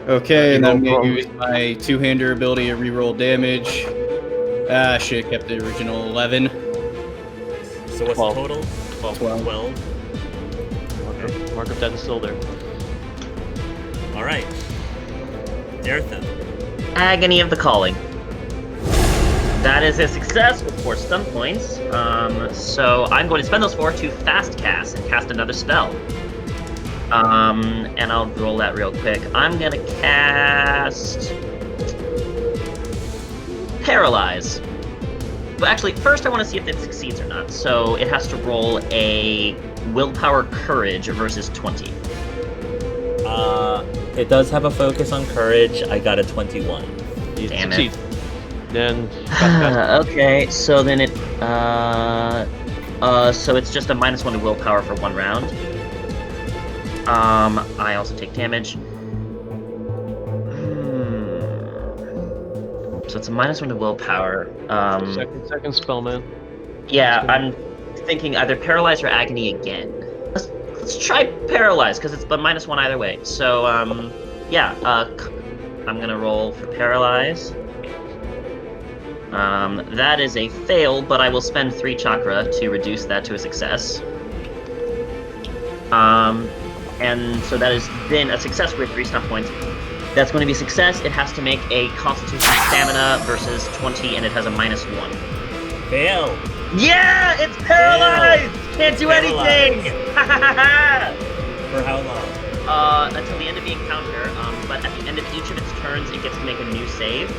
Okay, and then I'm going to use my two-hander ability to reroll damage. Ah, shit, kept the original 11. So what's 12. the total? 12. Okay. Mark up that still there. All right. Dartha. Agony of the Calling. That is a success with 4 stun points. So I'm going to spend those 4 to fast cast and cast another spell. And I'll roll that real quick. I'm gonna cast Paralyze. But actually, first I want to see if it succeeds or not. So it has to roll a Willpower Courage versus 20. It does have a focus on courage. I got a 21. Damn Succeed. it. Then Okay, so then it so it's just a -1 to willpower for 1 round. I also take damage. So it's a -1 to willpower. second spell, man. Yeah, I'm thinking either Paralyze or Agony again. Let's try Paralyze, because it's the -1 either way. So, yeah, I'm gonna roll for Paralyze. That is a fail, but I will spend 3 chakra to reduce that to a success. And so that is then a success with 3 stun points. That's going to be a success. It has to make a Constitution Stamina versus 20, and it has a -1. Fail. Yeah, it's paralyzed! Can't do Paralyzed. anything! For how long? Until the end of the encounter, but at the end of each of its turns, it gets to make a new save.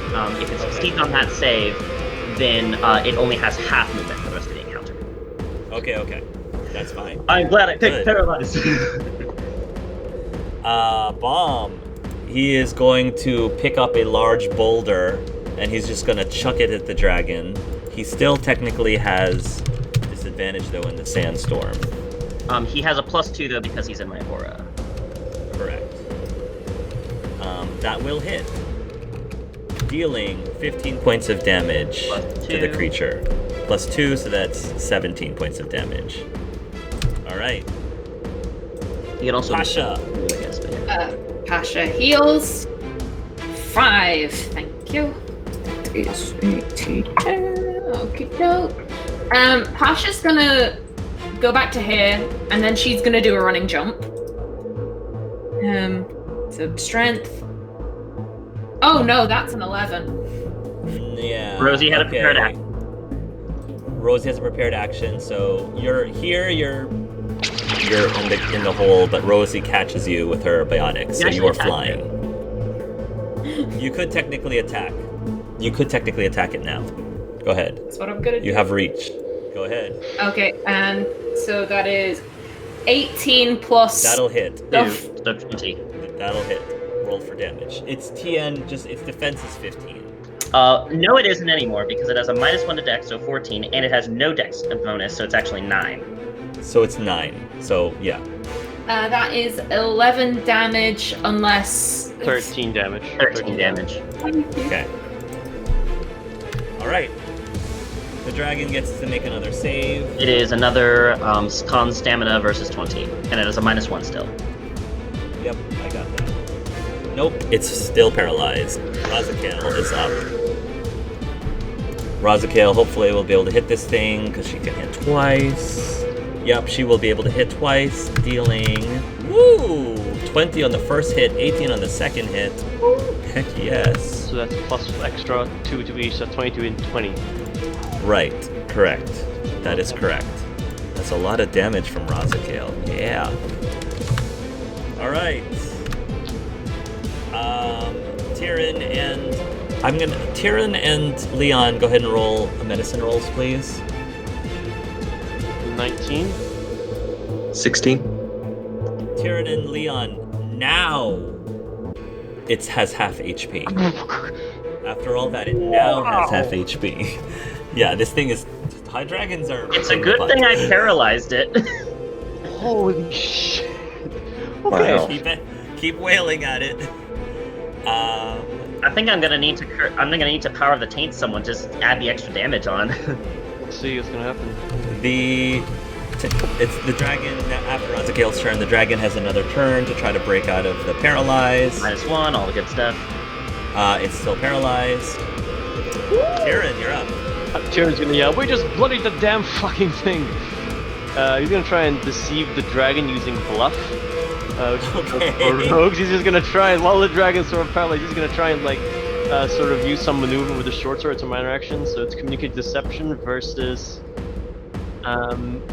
If it succeeds on that save, then it only has half movement for the rest of the encounter. Okay. That's fine. I'm glad I picked Good. Paralyzed. Bomb. He is going to pick up a large boulder, and he's just going to chuck it at the dragon. He still technically has disadvantage, though, in the sandstorm. He has a +2, though, because he's in my aura. Correct. That will hit, dealing 15 points of damage to the creature. +2, so that's 17 points of damage. All right. You can also Pasha. I guess, but yeah. Pasha heals. 5. Thank you. That is 18. Okie doke. Pasha's gonna go back to here, and then she's gonna do a running jump. So strength. Oh no, that's an 11. Yeah. Rosie had a prepared action. Rosie has a prepared action, so you're here. You're in the hole, but Rosie catches you with her biotics, so you are flying. You could technically attack. You could technically attack it now. Go ahead. That's what I'm gonna do. You have reach. Go ahead. Okay, and so that is 18 plus. That'll hit. So 20. That'll hit. Roll for damage. Its TN, just its defense is 15. No, it isn't anymore because it has a -1 to Dex, so 14, and it has no Dex bonus, so it's actually 9. So it's 9. So yeah. That is 11 damage unless. 13 damage. 13 damage. Okay. All right. The dragon gets to make another save. It is another con stamina versus 20, and it has a -1 still. Yep, I got that. Nope, it's still paralyzed. Razakale is up. Razakale hopefully will be able to hit this thing because she can hit twice. Yep, she will be able to hit twice, dealing 20 on the first hit, 18 on the second hit. Heck yes. So that's plus extra 2 to each, so 22 and 20. Right, correct. That is correct. That's a lot of damage from Razakale. Yeah. All right. Tyrion and Leon, go ahead and roll medicine rolls, please. 19. 16. Tyrion and Leon, now it has half HP. After all that, it now has half HP. Yeah, this thing is... High dragons are... It's a good thing I paralyzed it. Holy shit. Okay. Wow. Keep wailing at it. I think I'm gonna need to power of the taint someone, just add the extra damage on. Let's see what's gonna happen. The It's the dragon. After Razakale's turn, the dragon has another turn to try to break out of the paralyze. -1, all the good stuff. It's still paralyzed. Kieran, you're up. Tyrion's gonna yell, "We just bloodied the damn fucking thing!" He's gonna try and deceive the dragon using bluff. Okay. For rogues, he's just gonna try and, while the dragon's sort of paralyzed, he's gonna try and sort of use some maneuver with the short sword. It's a minor action, so it's communicate deception versus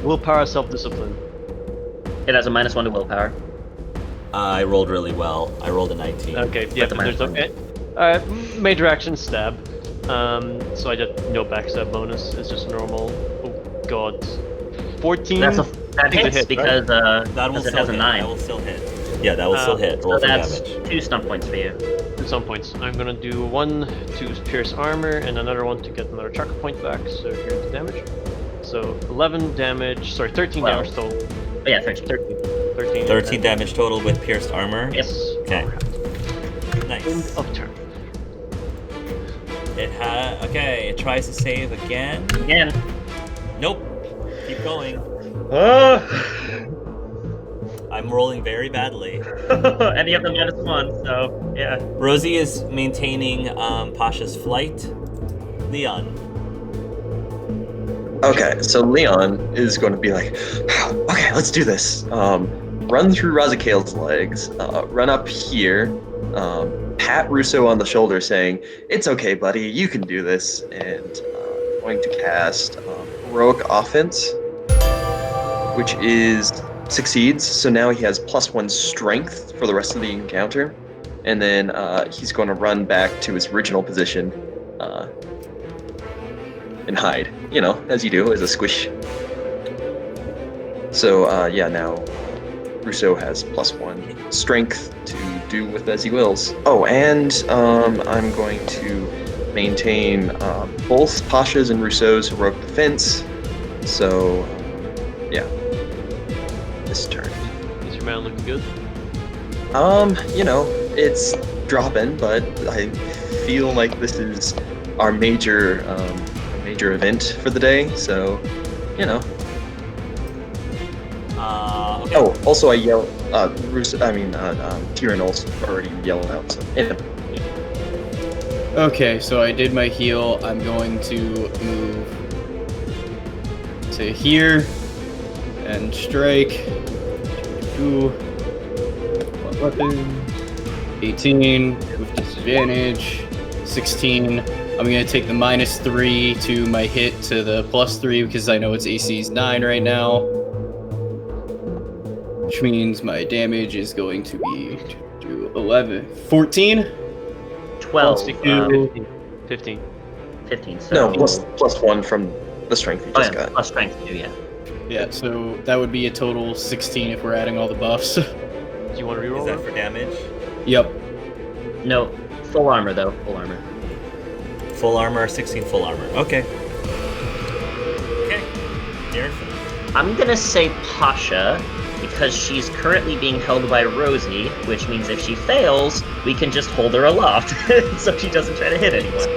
willpower, self-discipline. It has a -1 to willpower. I rolled really well. I rolled a 19. Okay, yeah, the but there's -1. Alright, major action stab. So I get no backstab bonus. It's just normal. Oh god, 14. That think hits it hit, because That will because it still has a hit. 9. That will still hit. Yeah, that will still hit. Roll So for that's damage. 2 stun points for you. 2 stun points. I'm gonna do 1 to pierce armor and another one to get another chakra point back. So here's the damage. So 11 damage. Sorry, 13 Well. damage total. Oh, yeah, 13. 13. 13 damage total with pierced armor. Yes. Okay. End Nice. of turn. Okay, it tries to save again. Again. Nope. Keep going. Oh. I'm rolling very badly. And you have the -1, so yeah. Rosie is maintaining Pasha's flight. Leon. Okay, so Leon is going to be like, okay, let's do this. Run through Razakale's legs, run up here, pat Russo on the shoulder saying, "It's okay, buddy, you can do this," and going to cast Heroic Offense, which succeeds, so now he has +1 strength for the rest of the encounter, and then he's going to run back to his original position and hide, as you do, as a squish. So now Russo has +1 strength to do with as he wills. Oh, and I'm going to maintain both Pasha's and Russo's heroic defense, so this turn. Is your man looking good? It's dropping, but I feel like this is our major event for the day, so, Okay. Oh, also I yell, Tyrion also already yelled out, so, yeah. Okay, so I did my heal. I'm going to move to here and strike. Weapon. 18 with disadvantage. 16. I'm going to take the -3 to my hit to the +3 because I know its AC's 9 right now. Which means my damage is going to be 14. 12. 15. 15. So No, +1 from the strength you just got. plus strength too, yeah. Yeah, so that would be a total 16 if we're adding all the buffs. Do you want to reroll? Is that for damage? Yep. No, full armor though. Full armor. Full armor, 16 full armor. Okay. Okay. Here. I'm gonna say Pasha because she's currently being held by Rosie, which means if she fails, we can just hold her aloft so she doesn't try to hit anyone.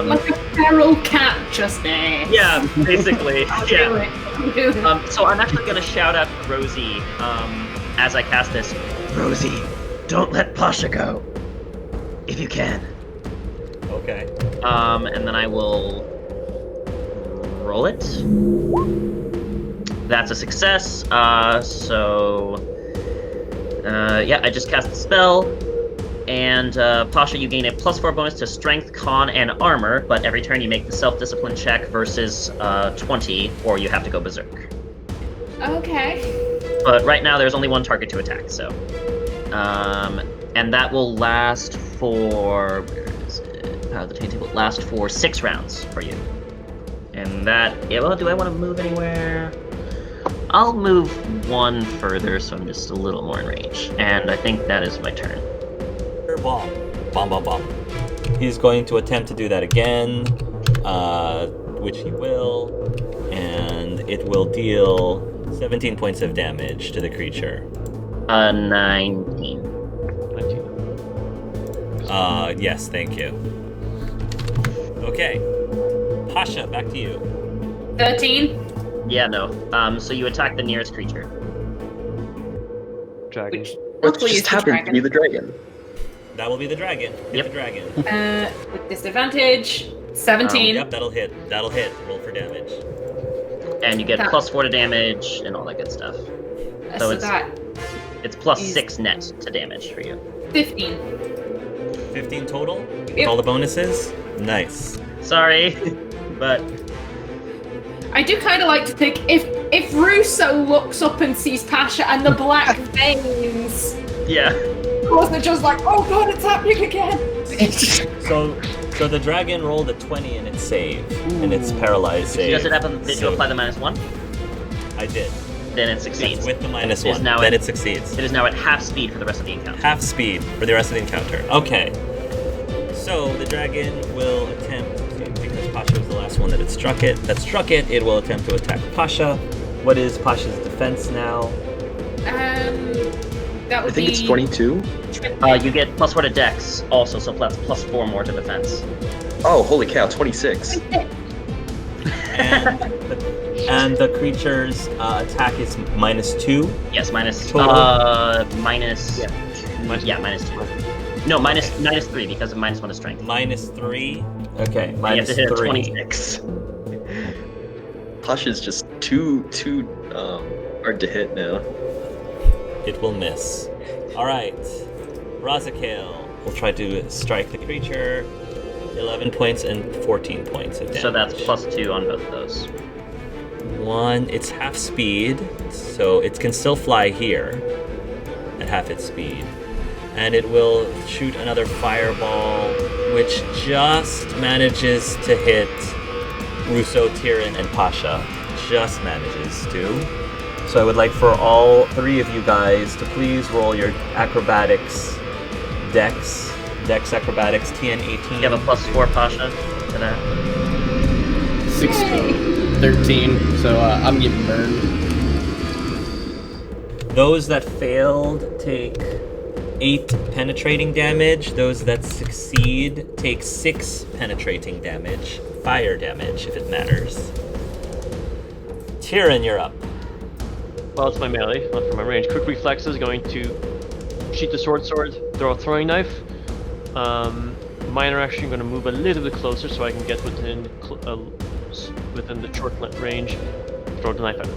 Like a feral cat just there. Yeah, basically. I'll do Yeah. it. I'll do it. So I'm actually gonna shout out to Rosie as I cast this. Rosie, don't let Pasha go, if you can. Okay. And then I will roll it. That's a success. I just cast the spell. And Pasha, you gain a +4 bonus to Strength, Con, and Armor, but every turn you make the Self-Discipline check versus 20, or you have to go Berserk. Okay. But right now there's only one target to attack, so. And that will last for... Where is it? The chain table. Last for 6 rounds for you. And that... Yeah, well, do I want to move anywhere? I'll move 1 further, so I'm just a little more in range. And I think that is my turn. Bomb. Bomb, bomb, bomb. He's going to attempt to do that again, which he will, and it will deal 17 points of damage to the creature. 19. 19. Yes, thank you. Okay. Pasha, back to you. 13. Yeah, no. So you attack the nearest creature. Dragon. Which What hopefully is just the happened to be dragon. the dragon? That will be the dragon. Hit Yep. the dragon. With disadvantage, 17. Yep, that'll hit. That'll hit. Roll for damage. And you get That- +4 to damage and all that good stuff. So it's- that It's +6 net to damage for you. 15. 15 total? With Yep. all the bonuses? Nice. Sorry, but I do kind of like to think if Russo looks up and sees Pasha and the black veins, yeah. wasn't just like, oh god, it's happening again. So the dragon rolled a 20 in its save, in its paralyzed save. Does it happen? Did you apply the -1? I did. Then it succeeds. Yes, with the It is -1. now Then at- it succeeds. It is now at half speed for the rest of the encounter. Half speed for the rest of the encounter. Okay. So the dragon will attempt to, because Pasha was the last one that struck it, it will attempt to attack Pasha. What is Pasha's defense now? That I would think be it's 22. You get +4 to Dex also, so that's +4 more to defense. Oh, holy cow, 26. And the creature's attack is -2. Yes, minus Total? minus Yeah. -2. No, -3 because of -1 to strength. -3. Okay, And you have to hit a -3. 26. Pasha's just too hard to hit now. It will miss. Alright. Razakale will try to strike the creature. 11 points and 14 points of damage. So that's +2 on both of those. One, it's half speed, so it can still fly here at half its speed. And it will shoot another fireball, which just manages to hit Russo, Tyrion, and Pasha. Just manages to. So I would like for all three of you guys to please roll your acrobatics dex acrobatics, TN 18. You have a +4, Pasha, to that. 16, 13, so I'm getting burned. Those that failed take 8 penetrating damage. Those that succeed take 6 penetrating damage. Fire damage, if it matters. Tyrion, you're up. Well, it's my melee, not from my range. Quick reflexes, going to sheath the sword, throw a throwing knife. Minor action, going to move a little bit closer so I can get within the short range. Throw the knife at it.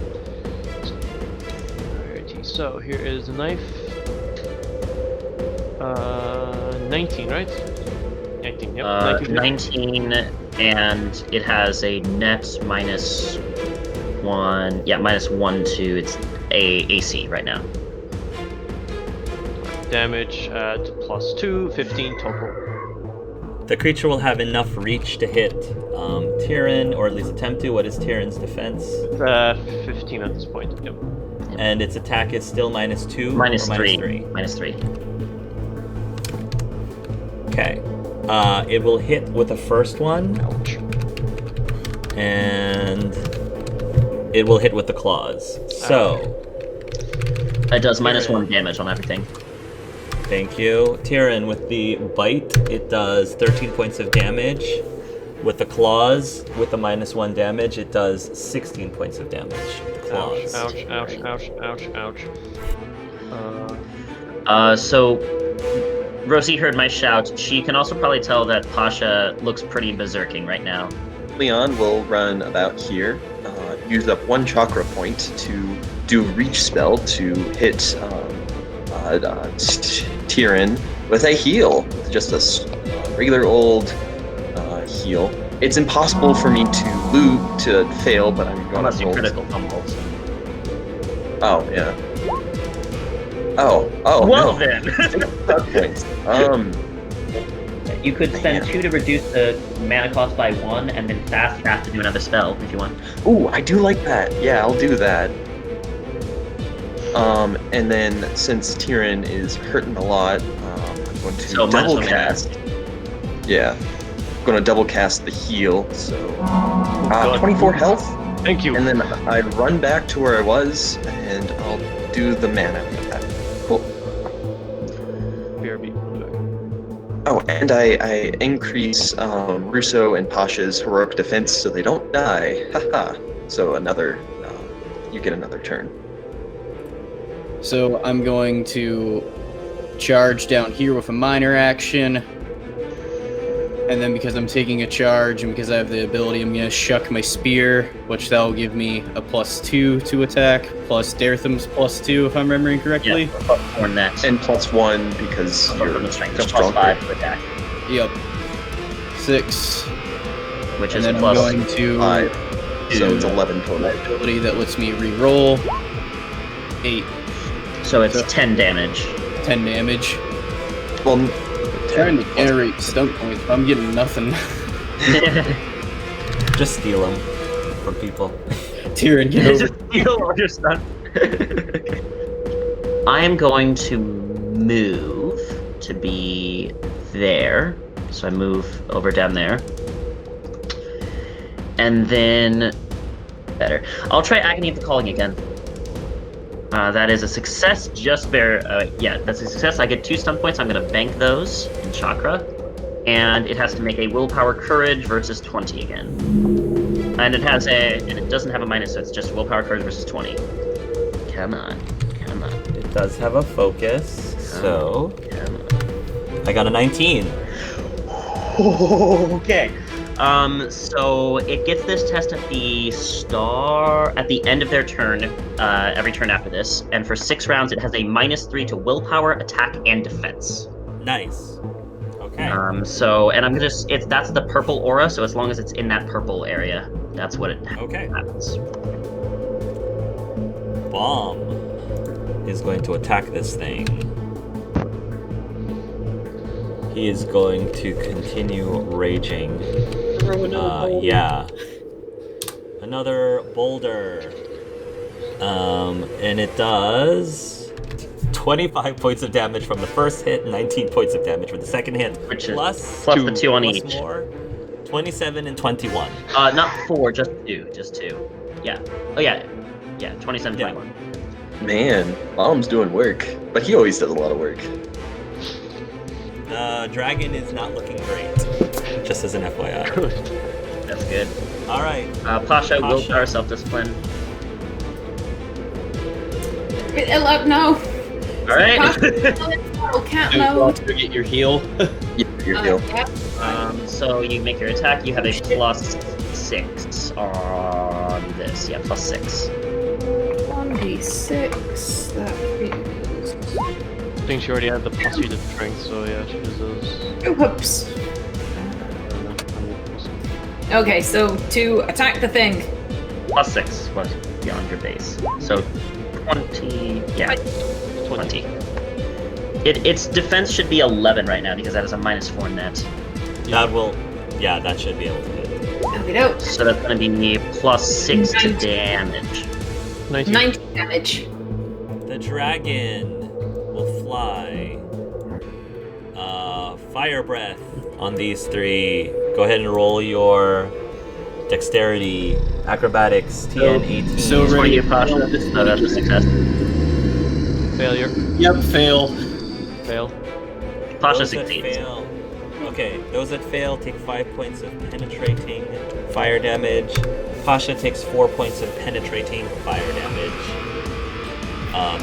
Alrighty, so here is the knife. 19, right? 19, yep. 19, and it has a net -1. Yeah, -1 to its AC right now. Damage at +2, 15 total. The creature will have enough reach to hit Tyrion, or at least attempt to. What is Tyrion's defense? 15 at this point, yep. And its attack is still -2? -3. -3. Okay. It will hit with the first one, Ouch. and it will hit with the claws. So, It does -1 damage on everything. thank you. Tyrion, with the bite, it does 13 points of damage. With the claws, with the -1 damage, it does 16 points of damage. With the Ouch, claws. ouch, ouch, ouch, ouch, ouch. So Rosie heard my shout. She can also probably tell that Pasha looks pretty berserking right now. Leon will run about here, use up 1 chakra point to do a reach spell to hit Tyrion with a heal, just a regular old heal. It's impossible for me to loot to fail, but I'm going Unless to you roll. critical fumbles. Oh yeah. Oh Well no. then. 6 points. You could spend Man. 2 to reduce the mana cost by 1, and then fast to do another spell if you want. Ooh, I do like that. Yeah, I'll do that. And then since Tyrion is hurting a lot, I'm going to So double minus 1 cast. Yeah, I'm going to double cast the heal. So God. 24 health, Thank you. and then I run back to where I was, and I'll do the mana for that. Cool. BRB. Oh, and I increase Russo and Pasha's heroic defense so they don't die. Haha. So another you get another turn. So I'm going to charge down here with a minor action. And then because I'm taking a charge and because I have the ability, I'm going to shuck my spear, which that'll give me a +2 to attack, plus Dartham's +2 if I'm remembering correctly. Yeah, +4 net. And +1 because you're from the strength, so stronger. +5 to attack, Yep. 6. which And is then I'm plus going to 5. So do it's 11 total. my ability that lets me re-roll. 8. So it's so- 10 damage. 10 damage. Well, Trying to generate stunt points, but I'm getting nothing. Just steal them from people. Tyrion, get over. Just steal all your stuff. I am going to move to be there. So I move over down there. And then better. I'll try Agony of the Calling again. That is a success, just yeah, that's a success. I get 2 stun points. I'm going to bank those in Chakra. And it has to make a Willpower Courage versus 20 again. And it doesn't have a minus, so it's just Willpower Courage versus 20. Come on. It does have a focus, so Come on. I got a 19. Okay. So it gets this test at the end of their turn, every turn after this, and for 6 rounds it has a -3 to willpower, attack, and defense. Nice. Okay. And I'm just that's the purple aura, so as long as it's in that purple area, that's what it Okay. happens. Bomb is going to attack this thing. He is going to continue raging. Yeah. Another boulder. And it does 25 points of damage from the first hit, 19 points of damage from the second hit, Which is plus plus the 2 on plus each. more. 27 and 21. Not 4, just 2. Yeah. Oh yeah. Yeah, 27, Yeah. 21. man, Mom's doing work, but he always does a lot of work. Dragon is not looking great. Just as an FYI. That's good. All right. Pasha, willpower, self-discipline. No. All right. Cat Do you mode. want to get your heal? Yeah, your heal. Yeah. So you make your attack. You have a +6 on this. Yeah, +6. 1d6. That is. I think she already had the plus 3 to strength, so yeah, she does those. Whoops. Okay, so to attack the thing. +6 was beyond your base. So 20. Yeah, 20. Its defense should be 11 right now because that is a -4 net. That should be able to hit. Okey-doke. So that's going to be +6 to damage. 19. 90 damage. The dragon will fly. Fire breath on these 3. Go ahead and roll your dexterity, acrobatics, TN 18. So For ready. you, Pasha. No, that's a success. Failure. Yep, fail. Fail. Pasha Those that succeeds. fail. Okay, those that fail take 5 points of penetrating fire damage. Pasha takes 4 points of penetrating fire damage.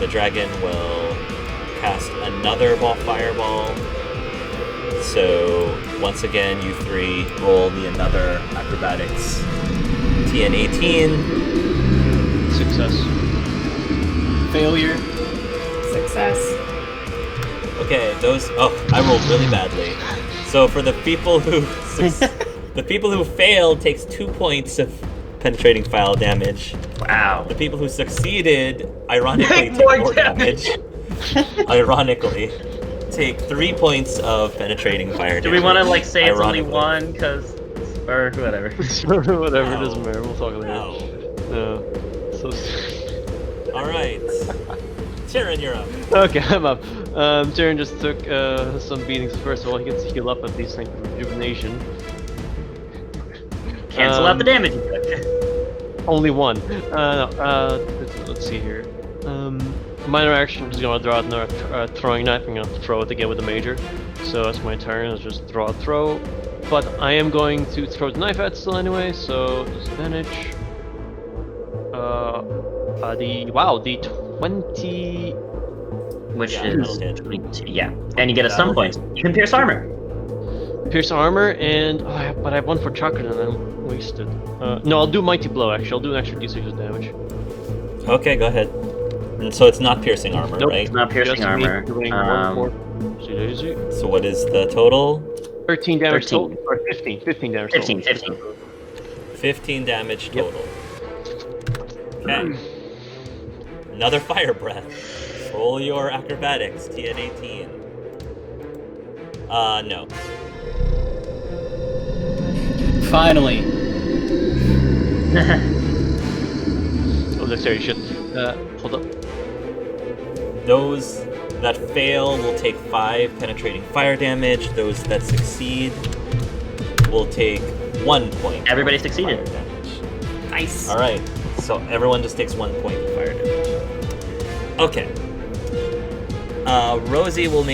The dragon will cast another fireball. So once again, you 3 roll me another acrobatics. TN 18. Success. Failure. Success. Okay, I rolled really badly. So for the people who failed takes 2 points of penetrating fire damage. Wow. The people who succeeded, ironically, Take take more more damage. Ironically, take 3 points of penetrating fire damage. Do we want to say it's only Ironically. 1? Or whatever. Whatever, No. it doesn't matter. We'll talk later. No. No. So. All right. Tyrion, you're up. Okay, I'm up. Tyrion just took some beatings. First of all, he gets to heal up at least, thanks to rejuvenation. Cancel out the damage you took. Only 1. Let's see here. Minor action is gonna draw out another throwing knife. I'm gonna throw it again with the major. So that's my turn. I'll just draw a throw. But I am going to throw the knife at still anyway. So disadvantage. The 20. Which Yeah, is that'll hit. 22. Yeah, and you get a stun point. You can pierce armor. Pierce armor, and but I have one for chakra and I'm wasted. No, I'll do mighty blow. Actually, I'll do an extra d6 of damage. Okay, go ahead. And so it's not piercing armor, Nope. right? It's not piercing Just me armor. doing So what is the total? 13 damage 13. total, or 15. 15 damage 15, total. 15. 15 damage total. Okay. Another fire breath. Roll your acrobatics, TN 18. No. Finally. Oh, dexterity shit. Hold up. Those that fail will take 5 penetrating fire damage. Those that succeed will take 1 point. Everybody of succeeded. fire damage. Nice. All right, so everyone just takes 1 point of fire damage. Okay. Rosie will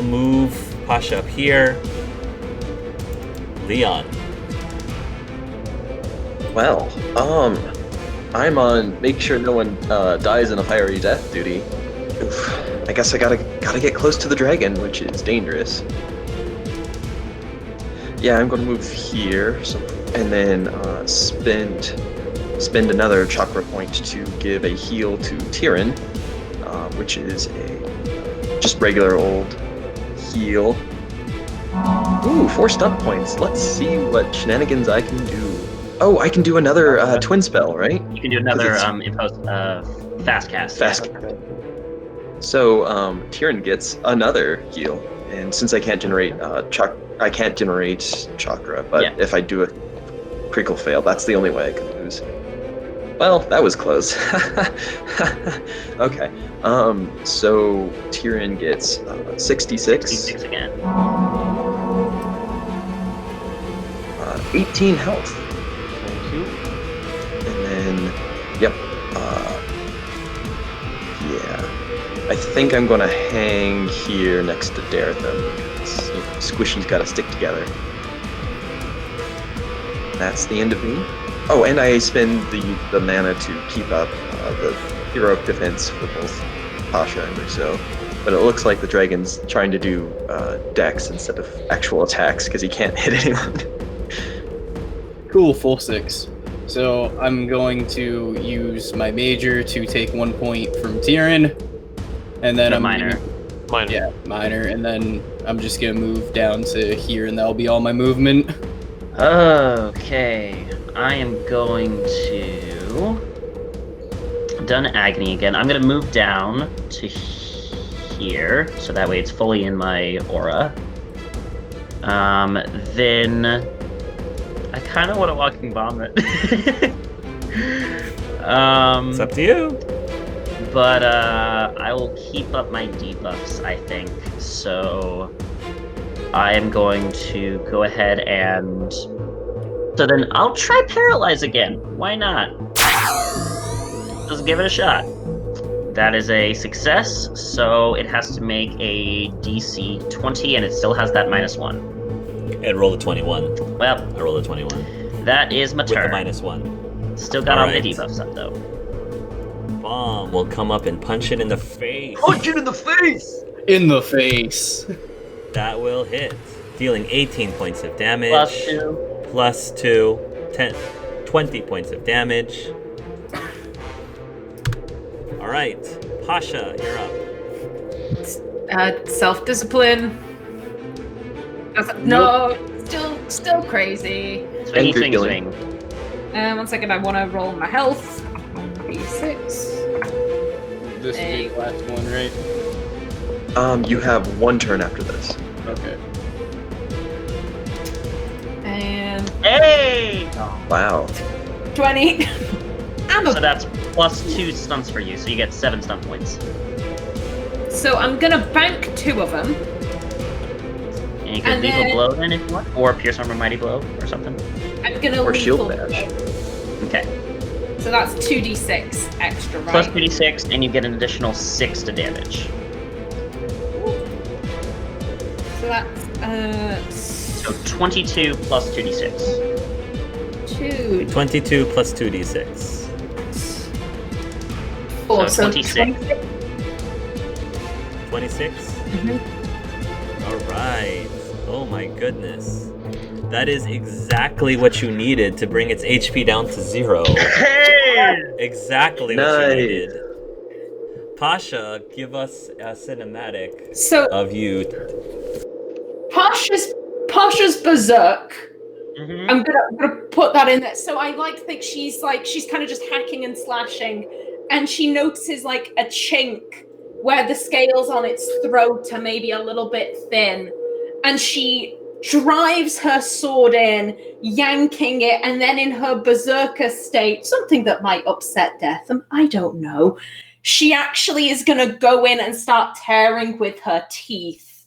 move Pasha up here. Leon. Well, I'm on make sure no one dies in a fiery death duty. Oof. I guess I gotta get close to the dragon, which is dangerous. Yeah, I'm gonna move here, and then spend another chakra point to give a heal to Tyrion, which is a just regular old heal. Ooh, 4 stunt points. Let's see what shenanigans I can do. Oh, I can do another twin spell, right? You can do another Because fast cast. Fast. So Tyrion gets another heal, and since I can't generate I can't generate chakra, but Yeah. if I do a critical fail, that's the only way I can lose. Well, that was close. Okay. So Tyrion gets 66. 66 again. 18 health. Thank you. And then, yep. Yeah. I think I'm gonna hang here next to Daretham. Squishy's gotta stick together. That's the end of me. Oh, and I spend the mana to keep up the heroic defense for both Pasha and Russo. But it looks like the dragon's trying to do dex instead of actual attacks because he can't hit anyone. Cool, full 6. So I'm going to use my major to take 1 point from Tyrion, and then I'm minor. Minor. Yeah, minor, and then I'm just gonna move down to here, and that'll be all my movement. Okay, I am going to done agony again. I'm gonna move down to here, so that way it's fully in my aura. Then I kind of want to walking vomit. It's up to you. But I will keep up my debuffs, I think. So I am going to go ahead and... So then I'll try Paralyze again. Why not? Just give it a shot. That is a success, so it has to make a DC 20, and it still has that -1. And roll a 21. Well, I roll a 21. that is my With the turn. -1. Still got all my Alright. debuffs up, though. Bomb will come up and punch it in the face. Punch it in the face! In the face. That will hit. Dealing 18 points of damage. +2. +2. 20 points of damage. Alright. Pasha, you're up. Self-discipline. No, still crazy. Swingy, Angry swing, feeling. swing. 1 second, I want to roll my health. D6. This will be the last one, right? You have 1 turn after this. Okay. And Hey! Wow. 20. So that's +2 stunts for you, so you get 7 stun points. So I'm gonna bank 2 of them. And you can And leave then- a blow then if you want, or pierce armor mighty blow or something. I'm gonna Or shield lethal bash. blow. Okay. So that's 2d6 extra, right? Plus 2d6, and you get an additional 6 to damage. So that's So 22 plus 2d6. 2. 22 plus 2d6. 4, So so 26. 26? Mhm. Alright. Oh my goodness. That is exactly what you needed to bring its HP down to 0. Hey! Exactly what Nice. you needed. Pasha, give us a cinematic So of you. Pasha's berserk. Mhm. I'm gonna put that in there. So I think she's kind of just hacking and slashing, and she notices like a chink where the scales on its throat are maybe a little bit thin, and she drives her sword in, yanking it, and then in her berserker state, something that might upset Deatham, I don't know. She actually is gonna go in and start tearing with her teeth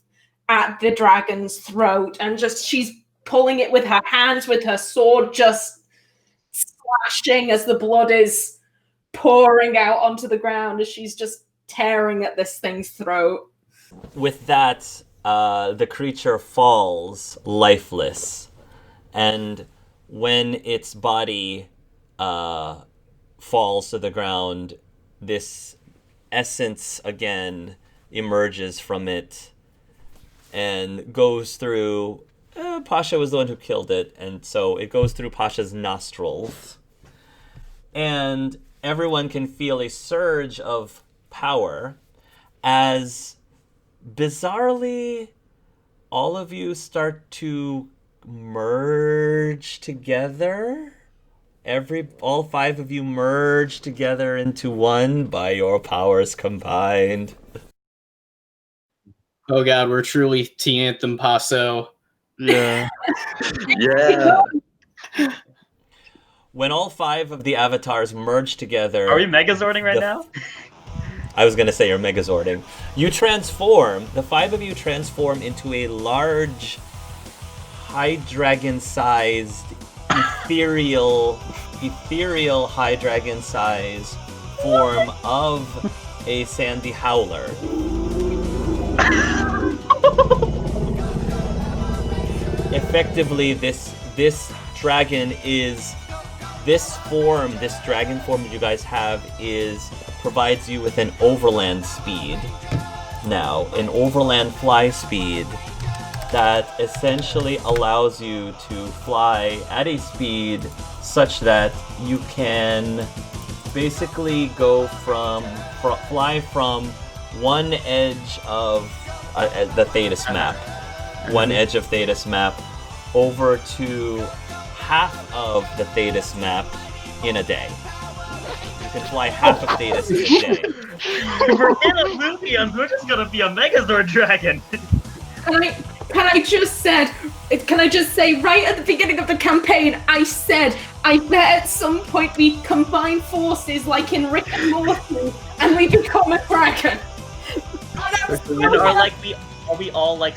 at the dragon's throat, and she's pulling it with her hands, with her sword, just slashing as the blood is pouring out onto the ground as she's just tearing at this thing's throat. With that, the creature falls lifeless. And when its body falls to the ground, this essence again emerges from it and goes through. Pasha was the one who killed it, and so it goes through Pasha's nostrils. And everyone can feel a surge of power as, bizarrely, all of you start to merge together. All 5 of you merge together into one by your powers combined. Oh god, we're truly T-Anthem Paso. Yeah. Yeah. When all 5 of the avatars merge together... Are we Megazording right now? I was going to say you're Megazording. You transform, the 5 of you transform into a large, high dragon-sized, ethereal high dragon-sized form of a sandy howler. Effectively, this dragon is... This dragon form that you guys have provides you with an overland speed. Now, an overland fly speed that essentially allows you to fly at a speed such that you can basically go fly from one edge of the Thetis map, over to half of the Thetis map in a day. You can fly half of Thetis in a day. We're in a movie and we're just gonna be a Megazord dragon. Can I just say right at the beginning of the campaign, I said I bet at some point we combine forces like in Rick and Morty and we become a dragon. Are we all like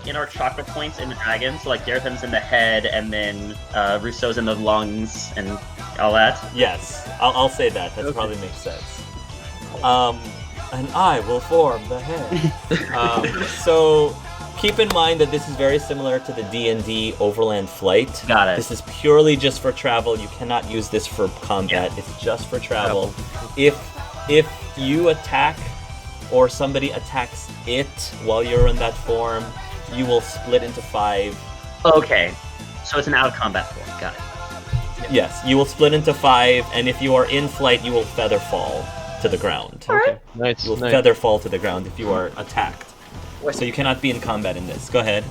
in our chakra points in the dragon? So like Gartham's in the head, and then Rousseau's in the lungs, and all that. Yes, I'll say that. That probably makes sense. And I will form the head. So keep in mind that this is very similar to the D&D Overland Flight. Got it. This is purely just for travel. You cannot use this for combat. Yeah. It's just for travel. If you attack or somebody attacks it while you're in that form, you will split into 5. Okay, so it's an out-of-combat form. Got it. Yes, you will split into 5, and if you are in flight, you will feather fall to the ground. Okay. Nice. You will feather fall to the ground if you are attacked. So you cannot be in combat in this. Go ahead.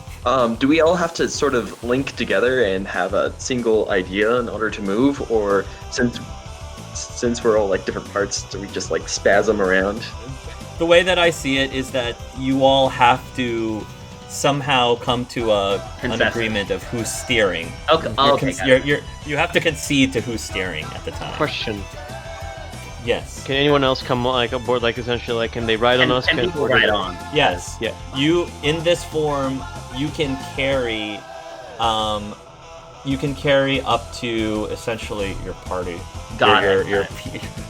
Do we all have to sort of link together and have a single idea in order to move, or since we're all like different parts, do we just like spasm around? The way that I see it is that you all have to somehow come to an agreement of who's steering. Okay. You have to concede to who's steering at the time. Question. Yes. Can anyone else come like aboard? Like essentially, like can they ride on us? Can people ride on? Yes. Yeah. You in this form, you can carry up to essentially your party.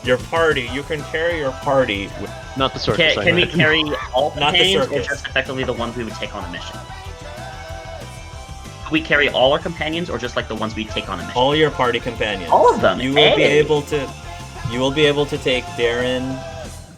Your party. You can carry your party. Not the circus. Can we carry all companions, or circus. just effectively the ones we would take on a mission? We carry all our companions, or just like the ones we take on a mission? All your party companions. All of them. You will be able to. You will be able to take Darren,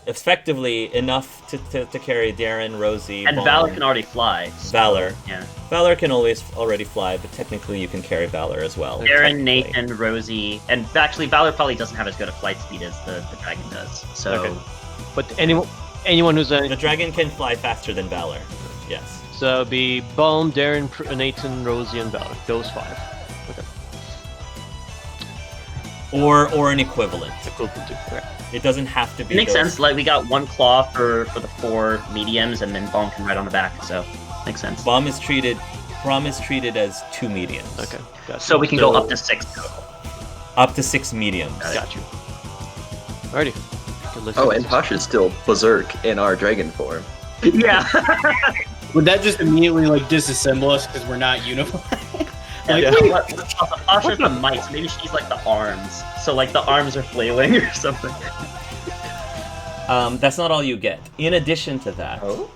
effectively enough to carry Darren, Rosie, And Vaughn. Valor can already fly. So, Valor. Yeah. Valor can already fly, but technically you can carry Valor as well. Darren, technically. Nathan, Rosie, and actually Valor probably doesn't have as good a flight speed as the dragon does. So Okay. But anyone who's The dragon can fly faster than Valor. Yes. so it'd be Balm, Darren, Nathan, Rosie, and Valor. Those 5. Okay. Or an equivalent. Equivalent to. Okay. It doesn't have to be. it makes those- sense. Like we got 1 claw for the 4 mediums, and then Bomb can ride on the back. So makes sense. Bomb is treated as 2 mediums. Okay. Gotcha. So we can go up to 6 total. Up to 6 mediums. Got you. Alrighty. Good list. Oh, and Pasha's still berserk in our dragon form. Yeah. Would that just immediately like disassemble us because we're not unified? Like, Asha's the mites. Maybe she's like the arms. So like the arms are flailing or something. That's not all you get. In addition to that, Oh?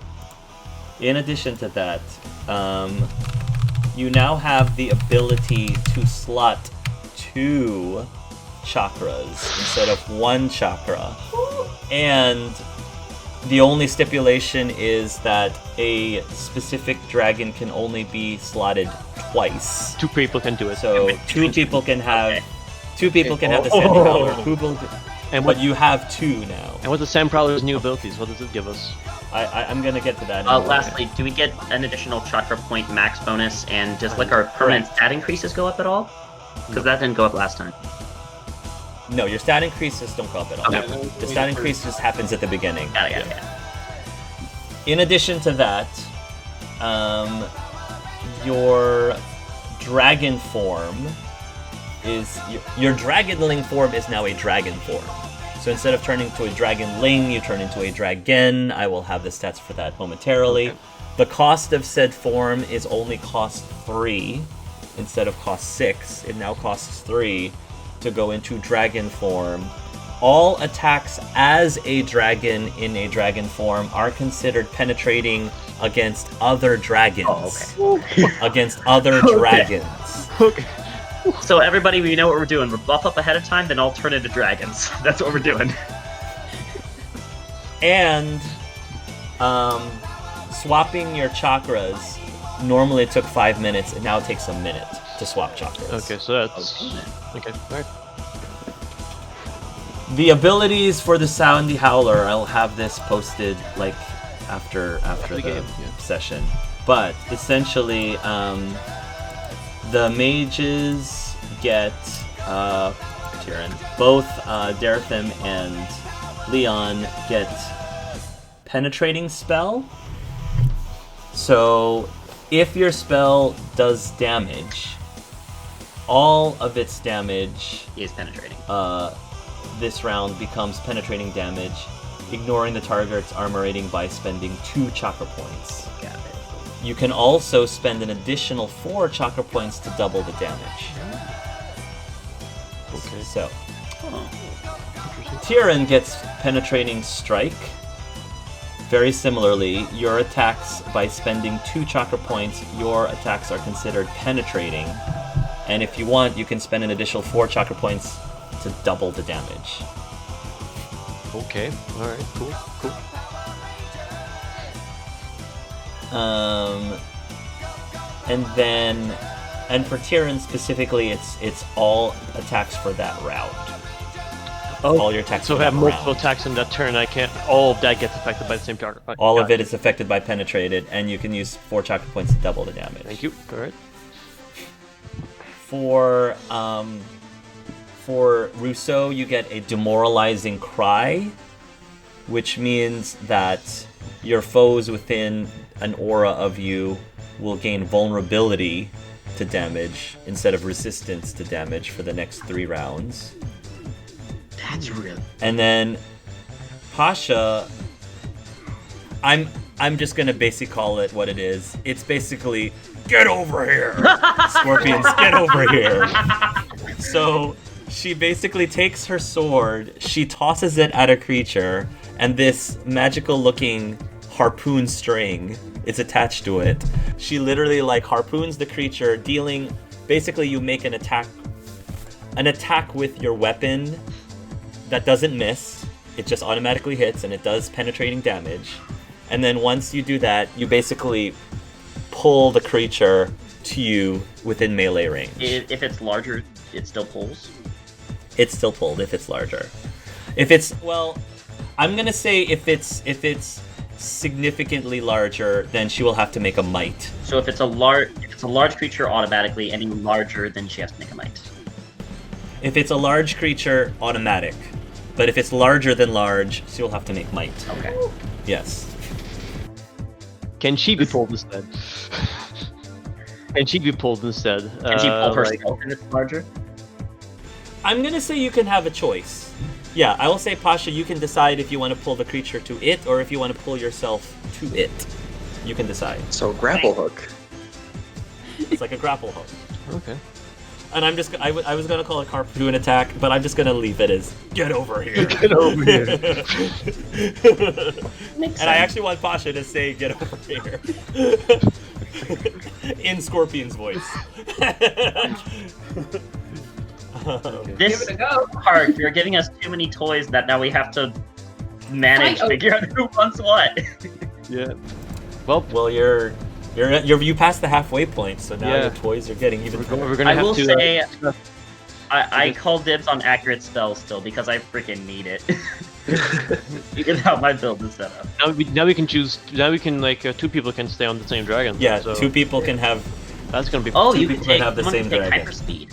you now have the ability to slot 2 chakras instead of 1 chakra. And the only stipulation is that a specific dragon can only be slotted twice. 2 people can do it. So 2 people can have Okay. 2 people can have the same power. And But what? you have 2 now. And what's the Sam Prowler's new abilities? What does it give us? I'm gonna get to that. In a moment. Lastly, do we get an additional chakra point max bonus, and does like our permanent stat increases go up at all? Because that didn't go up last time. No, your stat increases don't go up at all. Okay. The stat increase just happens at the beginning. Got it. In addition to that, your dragon form is your dragonling form is now a dragon form. So instead of turning to a dragonling, you turn into a dragon. I will have the stats for that momentarily. Okay. The cost of said form is only cost 3 instead of cost 6. It now costs 3 to go into dragon form. All attacks as a dragon in a dragon form are considered penetrating against other dragons. Oh, okay. Against other dragons. Okay. So everybody, we know what we're doing. We're buff up ahead of time, then all turn into dragons. That's what we're doing. And swapping your chakras, normally it took 5 minutes, and now it takes a minute to swap chakras. Okay, so that's okay. All right. The abilities for the Soundy Howler, I'll have this posted like after the game, yeah. session. But essentially, the mages get Tyrion. Both Darethim and Leon get penetrating spell. So if your spell does damage, all of its damage He is penetrating. this round becomes penetrating damage, ignoring the target's armor rating by spending 2 chakra points. Got it. You can also spend an additional 4 chakra points to double the damage. Okay. So, Oh. Tyrion gets penetrating strike. Very similarly, your attacks, by spending 2 chakra points, your attacks are considered penetrating. And if you want, you can spend an additional 4 chakra points to double the damage. Okay. All right. Cool. Cool. And for Tyrion specifically, it's all attacks for that round. All your attacks So for if I have that multiple round. attacks in that turn, I can't. All of that gets affected by the same target. Right, All got of it is affected by penetrated, and you can use 4 chakra points to double the damage. Thank you. All right. For Rousseau, you get a demoralizing cry, which means that your foes within an aura of you will gain vulnerability to damage instead of resistance to damage for the next 3 rounds. That's real. And then Pasha, I'm just gonna basically call it what it is. It's basically, get over here! Scorpions, get over here! So she basically takes her sword, she tosses it at a creature, and this magical looking harpoon string is attached to it. She literally like harpoons the creature, dealing, basically you make an attack with your weapon that doesn't miss. It just automatically hits, and it does penetrating damage. And then once you do that, you basically pull the creature to you within melee range. If it's larger, it still pulls. It's still pulled if it's larger. If it's, well, I'm gonna say if it's significantly larger, then she will have to make a might. So if it's a large creature, automatically any larger, then she has to make a might. If it's a large creature, automatic. But if it's larger than large, she will have to make might. Okay. Yes. Can she be pulled instead? Can she be pulled instead? Can she pull herself if it's larger? I'm gonna say you can have a choice. Yeah, I will say, Pasha, you can decide if you want to pull the creature to it or if you want to pull yourself to it. You can decide. So grapple hook. It's like a grapple hook. Okay. And I'm just, I was gonna call it harpoon attack, but I'm just gonna leave it as get over here. Get over here. Makes And I actually want Pasha to say get over here. In Scorpion's voice. This Give it a go. part, you're giving us too many toys that now we have to manage, figure out who wants what. Yeah. Well, you passed the halfway point, so now Yeah. your toys are getting even better. we're gonna I have will to. say, I call dibs on accurate spells still because I freaking need it. Even how my build is set up. Now we can choose. Now we can two people can stay on the same dragon. Yeah, so two people can have. That's gonna be. Oh, Two you can people can take, have the someone same can take dragon. hyperspeed.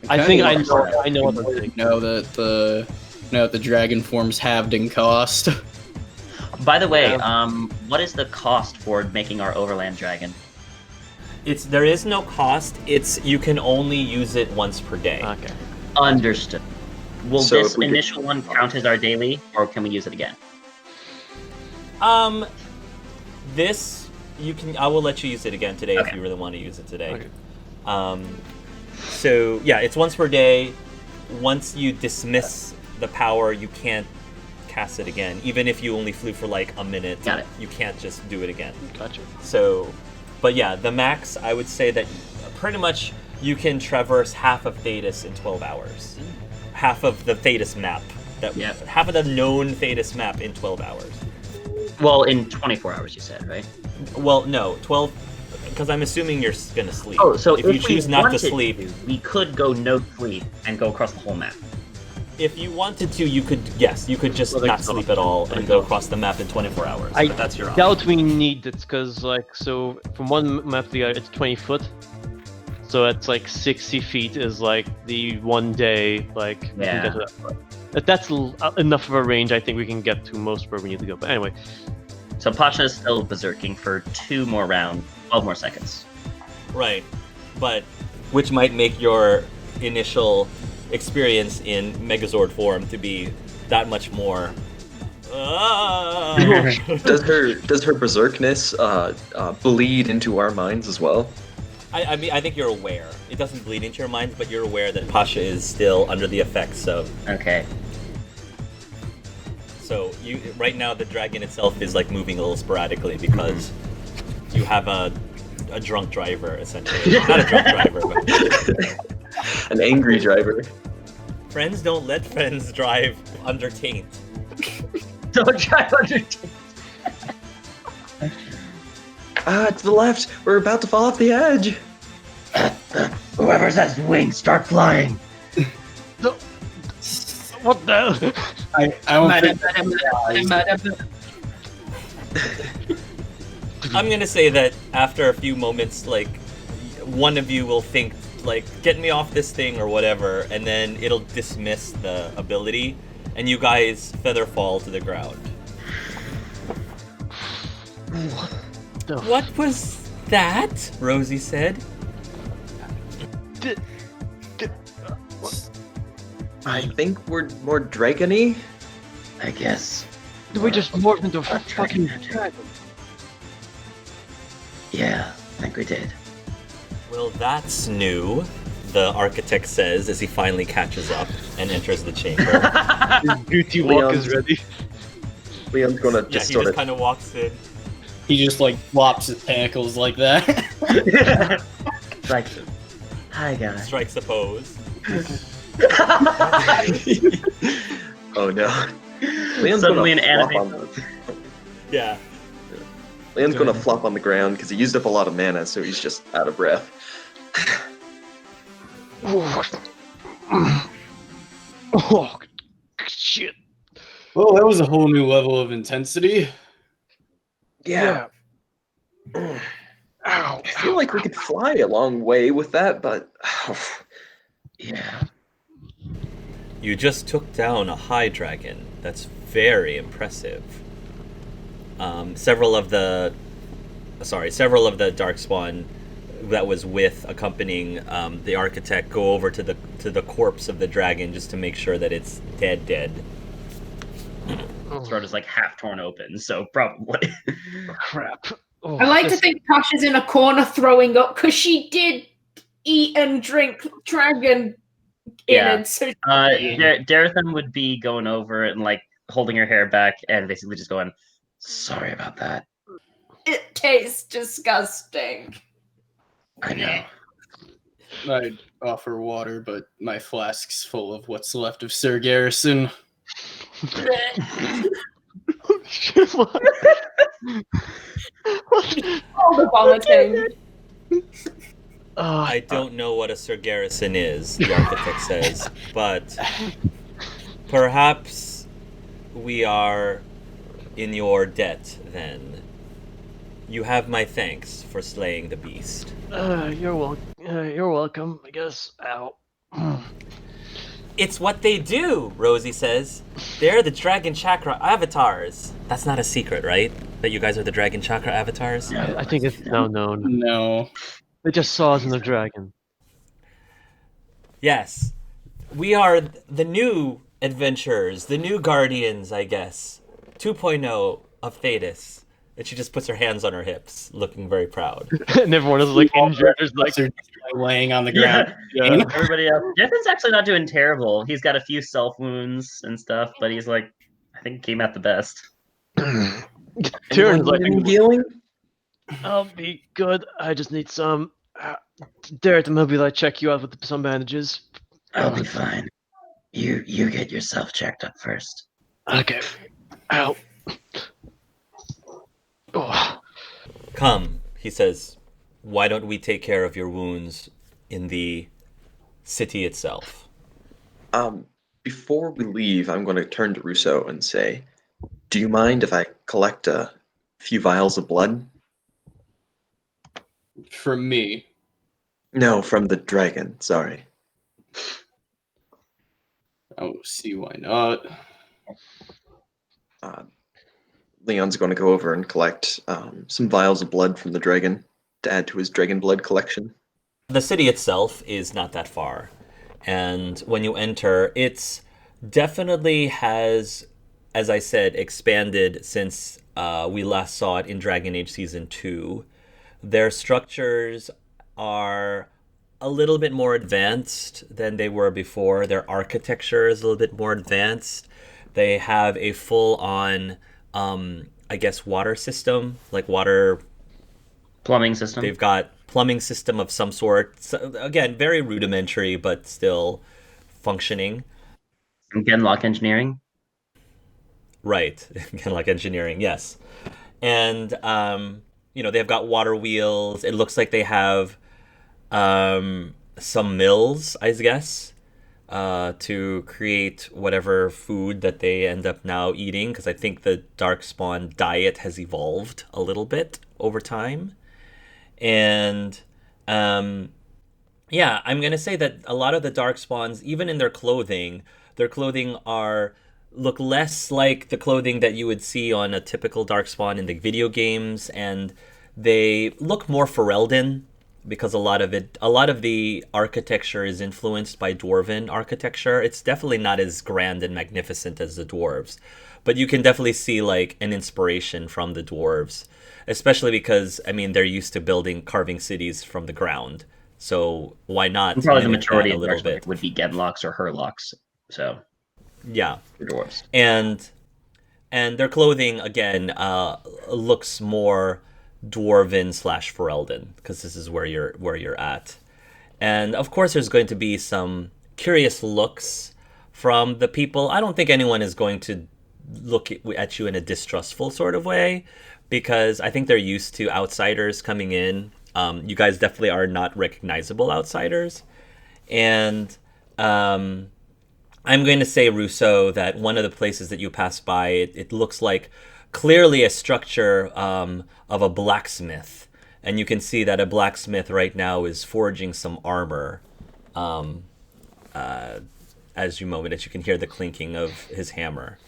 I think I know what I'm thinking. Know that the dragon form's halved in cost. By the way, Yeah. what is the cost for making our overland dragon? There is no cost. You can only use it once per day. Okay. Understood. Will So this if we could- initial one count as our daily, or can we use it again? This you can. I will let you use it again today if Okay. you really want to use it today. Okay. So yeah, it's once per day. Once you dismiss the power, you can't cast it again. Even if you only flew for like a minute, Got it. you can't just do it again. Gotcha. So, but yeah, the max, I would say that pretty much you can traverse half of Thetis in 12 hours. Half of the Thetis map. Yeah. Half of the known Thetis map in 12 hours. Well, in 24 hours, you said, right? Well, no, 12, because I'm assuming you're gonna sleep. Oh, so if you choose we not to wanted sleep, we could go no sleep and go across the whole map. if you wanted to, you could, yes, you could just Well, they not can sleep go- at all they and can go go. across the map in 24 hours. I but that's your option. doubt we need it because so from one map to the other, it's 20 foot. So it's 60 feet is the 1 day we can Yeah. get to that part. That's enough of a range. I think we can get to most where we need to go. But anyway, So Pasha is still berserking for 2 more rounds, 12 more seconds. Right, but which might make your initial experience in Megazord form to be that much more. Does her berserkness bleed into our minds as well? I mean, I think you're aware. It doesn't bleed into your minds, but you're aware that Pasha is still under the effects of. Okay. So right now the dragon itself is moving a little sporadically because you have a drunk driver essentially. Not a drunk driver, but An angry driver. friends don't let friends drive under taint. Don't try to undertake. To the left. We're about to fall off the edge. Whoever says wings, start flying. what the? I don't think I'm gonna say that after a few moments, one of you will think, get me off this thing or whatever, and then it'll dismiss the ability, and you guys feather fall to the ground. What was that? Rosie said. I think we're more dragony. I guess. We just morphed into a fucking dragon. Yeah, I think we did. Well, that's new, the architect says as he finally catches up and enters the chamber. His beauty walk is Leon's- ready. Leon's gonna Yeah, just he sort just of. kind of walks in. he just flops his tentacles like that. Like, hi guys. Strikes a pose. Oh no. Leon's Suddenly gonna an flop anime. on the, Yeah. Leon's gonna flop on the ground because he used up a lot of mana, so he's just out of breath. Oh, shit. Well, that was a whole new level of intensity. Yeah. Ow. I feel like we could fly a long way with that, but Yeah. You just took down a high dragon. That's very impressive. Several of the darkspawn that was with accompanying the architect go over to the corpse of the dragon just to make sure that it's dead. Throat is like half torn open, so probably. Crap. Oh, I like to this- think Tosh is in a corner throwing up because she did eat and drink dragon Yeah. innards. So Darathan would be going over and like holding her hair back and basically just going, "Sorry about that. it tastes disgusting. I know." I'd offer water, but my flask's full of what's left of Sir Garrison. Shit, what? All the vomiting. I don't know what a Sir Garrison is, the architect says, but perhaps we are in your debt then. You have my thanks for slaying the beast. You're welcome, I guess. Ow. It's what they do, Rosie says. They're the Dragon Chakra Avatars. That's not a secret, right? That you guys are the Dragon Chakra Avatars? I think it's now known. No. They just saw us in the dragon. Yes. We are the new adventurers, the new guardians, I guess. 2.0 of Thetis. And she just puts her hands on her hips, looking very proud. And everyone is like injured. There's like They're laying on the Yeah. ground. Everybody else. Darathan's actually not doing terrible. He's got a few self wounds and stuff, but he's like, I think came out the best. Tyrion's like, Anyone need healing? I'll be good. I just need some. Dare to maybe like check you out with some bandages. I'll be fine. You get yourself checked up first. Okay. Ow. Oh. Come, he says, why don't we take care of your wounds in the city itself? Before we leave, I'm going to turn to Russo and say, do you mind if I collect a few vials of blood? From me. No, from the dragon, sorry. Oh, see why not. Leon's going to go over and collect some vials of blood from the dragon to add to his dragon blood collection. The city itself is not that far. And when you enter, it's definitely has, as I said, expanded since we last saw it in Dragon Age Season 2. Their structures are a little bit more advanced than they were before. Their architecture is a little bit more advanced. They have a full-on, I guess, water system, like water... Plumbing system. They've got plumbing system of some sort. So, again, very rudimentary, but still functioning. Some Genlock engineering. Right. Like engineering, yes. And, they've got water wheels. It looks like they have some mills, I guess, to create whatever food that they end up now eating, because I think the Darkspawn diet has evolved a little bit over time. And, I'm going to say that a lot of the Darkspawns, even in their clothing look less like the clothing that you would see on a typical Darkspawn in the video games, and they look more Ferelden, because a lot of the architecture is influenced by Dwarven architecture. It's definitely not as grand and magnificent as the Dwarves, but you can definitely see like an inspiration from the Dwarves, especially because, they're used to carving cities from the ground. So why not? And probably the mimic majority that of a little bit. would be Genlocks or Herlocks. So, Yeah. for dwarves. And their clothing, again, looks more Dwarven / Ferelden, because this is where you're at. And of course there's going to be some curious looks from the people. I don't think anyone is going to look at you in a distrustful sort of way, because I think they're used to outsiders coming in. You guys definitely are not recognizable outsiders. And I'm going to say, Rousseau, that one of the places that you pass by, it looks like clearly a structure of a blacksmith. And you can see that a blacksmith right now is forging some armor. As you can hear the clinking of his hammer.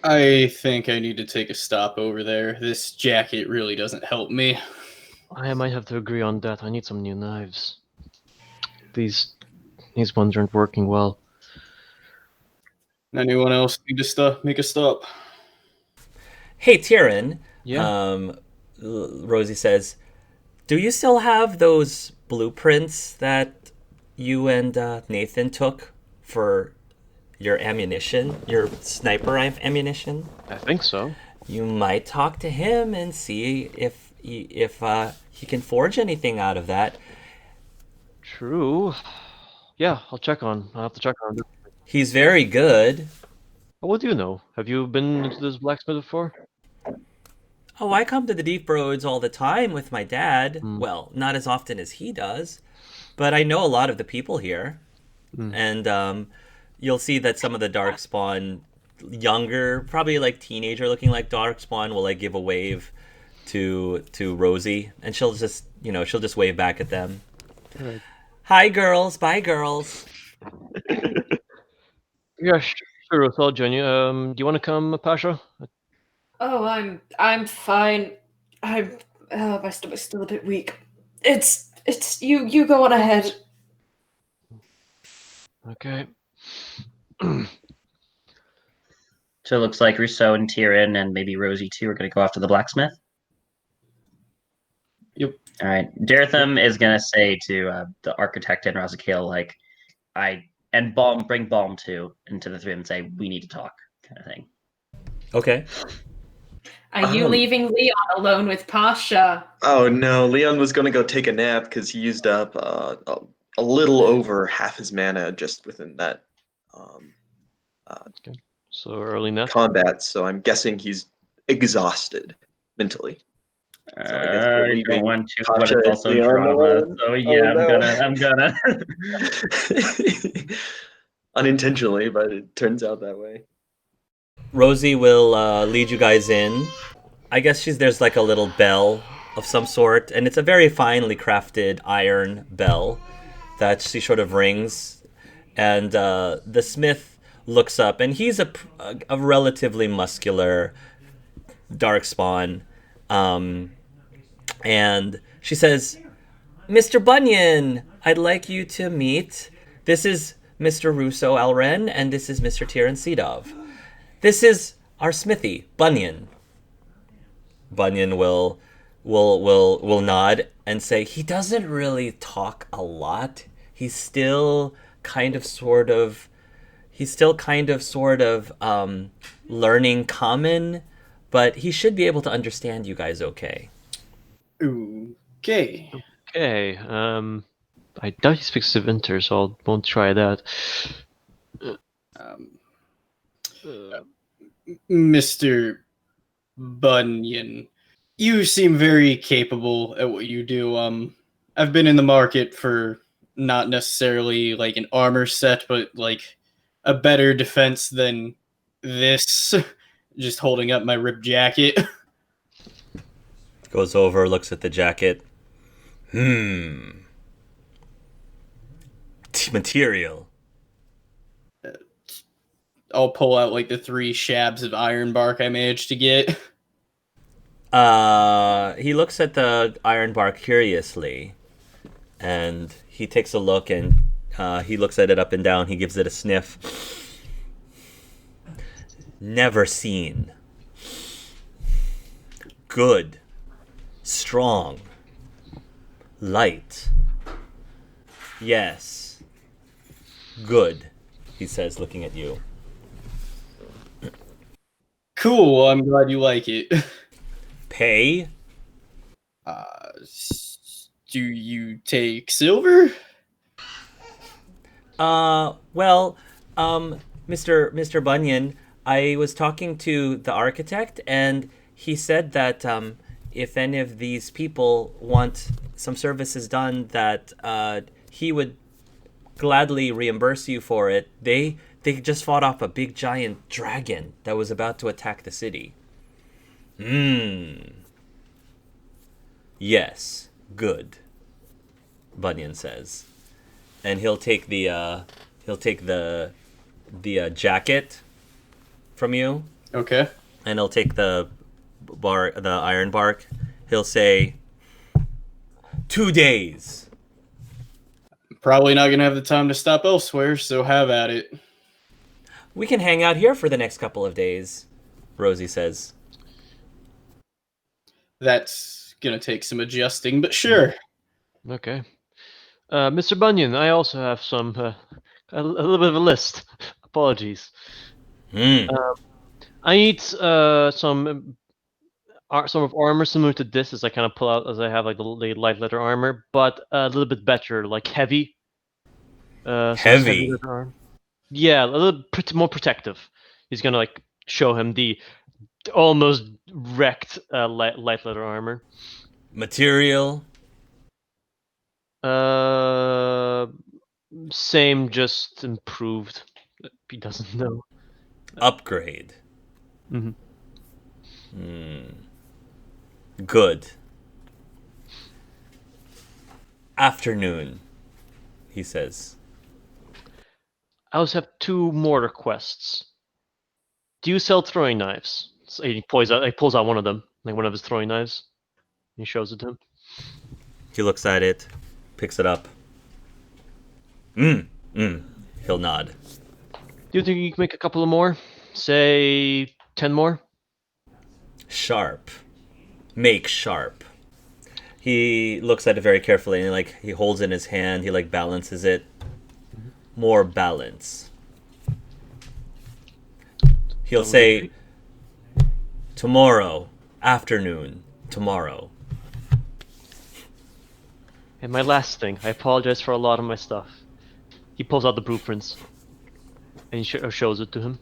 I think I need to take a stop over there. This jacket really doesn't help me. I might have to agree on that. I need some new knives. These ones aren't working well. Anyone else need to make a stop? Hey, Tyrion. Yeah. Rosie says, do you still have those blueprints that you and Nathan took for your ammunition, your sniper ammunition? I think so. You might talk to him and see if he can forge anything out of that. True. Yeah, I'll have to check on it. He's very good. What do you know? Have you been into this blacksmith before? Oh, I come to the Deep Roads all the time with my dad. Mm. Well, not as often as he does, but I know a lot of the people here. Mm. And you'll see that some of the Darkspawn, younger, probably like teenager looking like Darkspawn, will like give a wave to Rosie, and she'll just wave back at them. Right. Hi, girls. Bye, girls. Yeah, sure. So I'll join you. Do you want to come, Pasha? Oh, I'm fine. My stomach's still a bit weak. It's you go on ahead. Okay. So it looks like Rousseau and Tyrion and maybe Rosie too are going to go after the blacksmith. Yep. All right. Daretham is going to say to the architect and Razakale, like, bring Balm too into the three and say, we need to talk, kind of thing. Okay. Are you leaving Leon alone with Pasha? Oh no, Leon was going to go take a nap because he used up a little over half his mana just within that So early nap. combat. So I'm guessing he's exhausted mentally. So I guess we're I don't leaving want to, Pasha but it's and also Leon drama. alone. So yeah, Oh, no. I'm gonna. Unintentionally, but it turns out that way. Rosie will lead you guys in. I guess there's like a little bell of some sort, and it's a very finely crafted iron bell that she sort of rings. And the smith looks up, and he's a relatively muscular darkspawn. And she says, Mr. Bunyan, I'd like you to meet. This is Mr. Rousseau Alren, and this is Mr. Tyrion Sedov. This is our smithy, Bunyan. Bunyan will nod and say, he doesn't really talk a lot. He's still kind of sort of learning common, but he should be able to understand you guys okay. Okay. Okay. I doubt he speaks Winter, so I won't try that. Mr. Bunyan, you seem very capable at what you do. I've been in the market for not necessarily like an armor set, but like a better defense than this. Just holding up my ripped jacket. Goes over, looks at the jacket. Material. I'll pull out like the 3 shabs of iron bark I managed to get. He looks at the iron bar curiously, and he takes a look, and he looks at it up and down. He gives it a sniff. Never seen. Good. Strong. Light. Yes. Good, he says, looking at you. Cool, I'm glad you like it. Pay? Do you take silver? Well, Mr. Bunyan, I was talking to the architect, and he said that if any of these people want some services done, that he would gladly reimburse you for it. They just fought off a big giant dragon that was about to attack the city. Yes, good. Bunyan says, and he'll take the jacket from you, Okay. and he'll take the iron bark. He'll say, 2 days. Probably not gonna have the time to stop elsewhere, so have at it. We can hang out here for the next couple of days, Rosie says. That's gonna take some adjusting, but sure. Okay. Mr. Bunyan, I also have some a little bit of a list. Apologies. I need some of armor similar to this, as I kind of pull out as I have like the light leather armor, but a little bit better, like heavy. Heavy? leather armor. Yeah, a little more protective. He's gonna like show him the almost wrecked light leather armor. Material? Same, just improved. He doesn't know. Upgrade. Mhm. Good. Afternoon, he says. I also have 2 more requests. Do you sell throwing knives? So he pulls out one of them, like one of his throwing knives. He shows it to him. He looks at it, picks it up. He'll nod. Do you think you can make a couple of more? Say 10 more? Sharp. Make sharp. He looks at it very carefully, and he holds it in his hand. He balances it. More balance. He'll say, tomorrow, afternoon, tomorrow. And my last thing, I apologize for a lot of my stuff. He pulls out the blueprints and he shows it to him.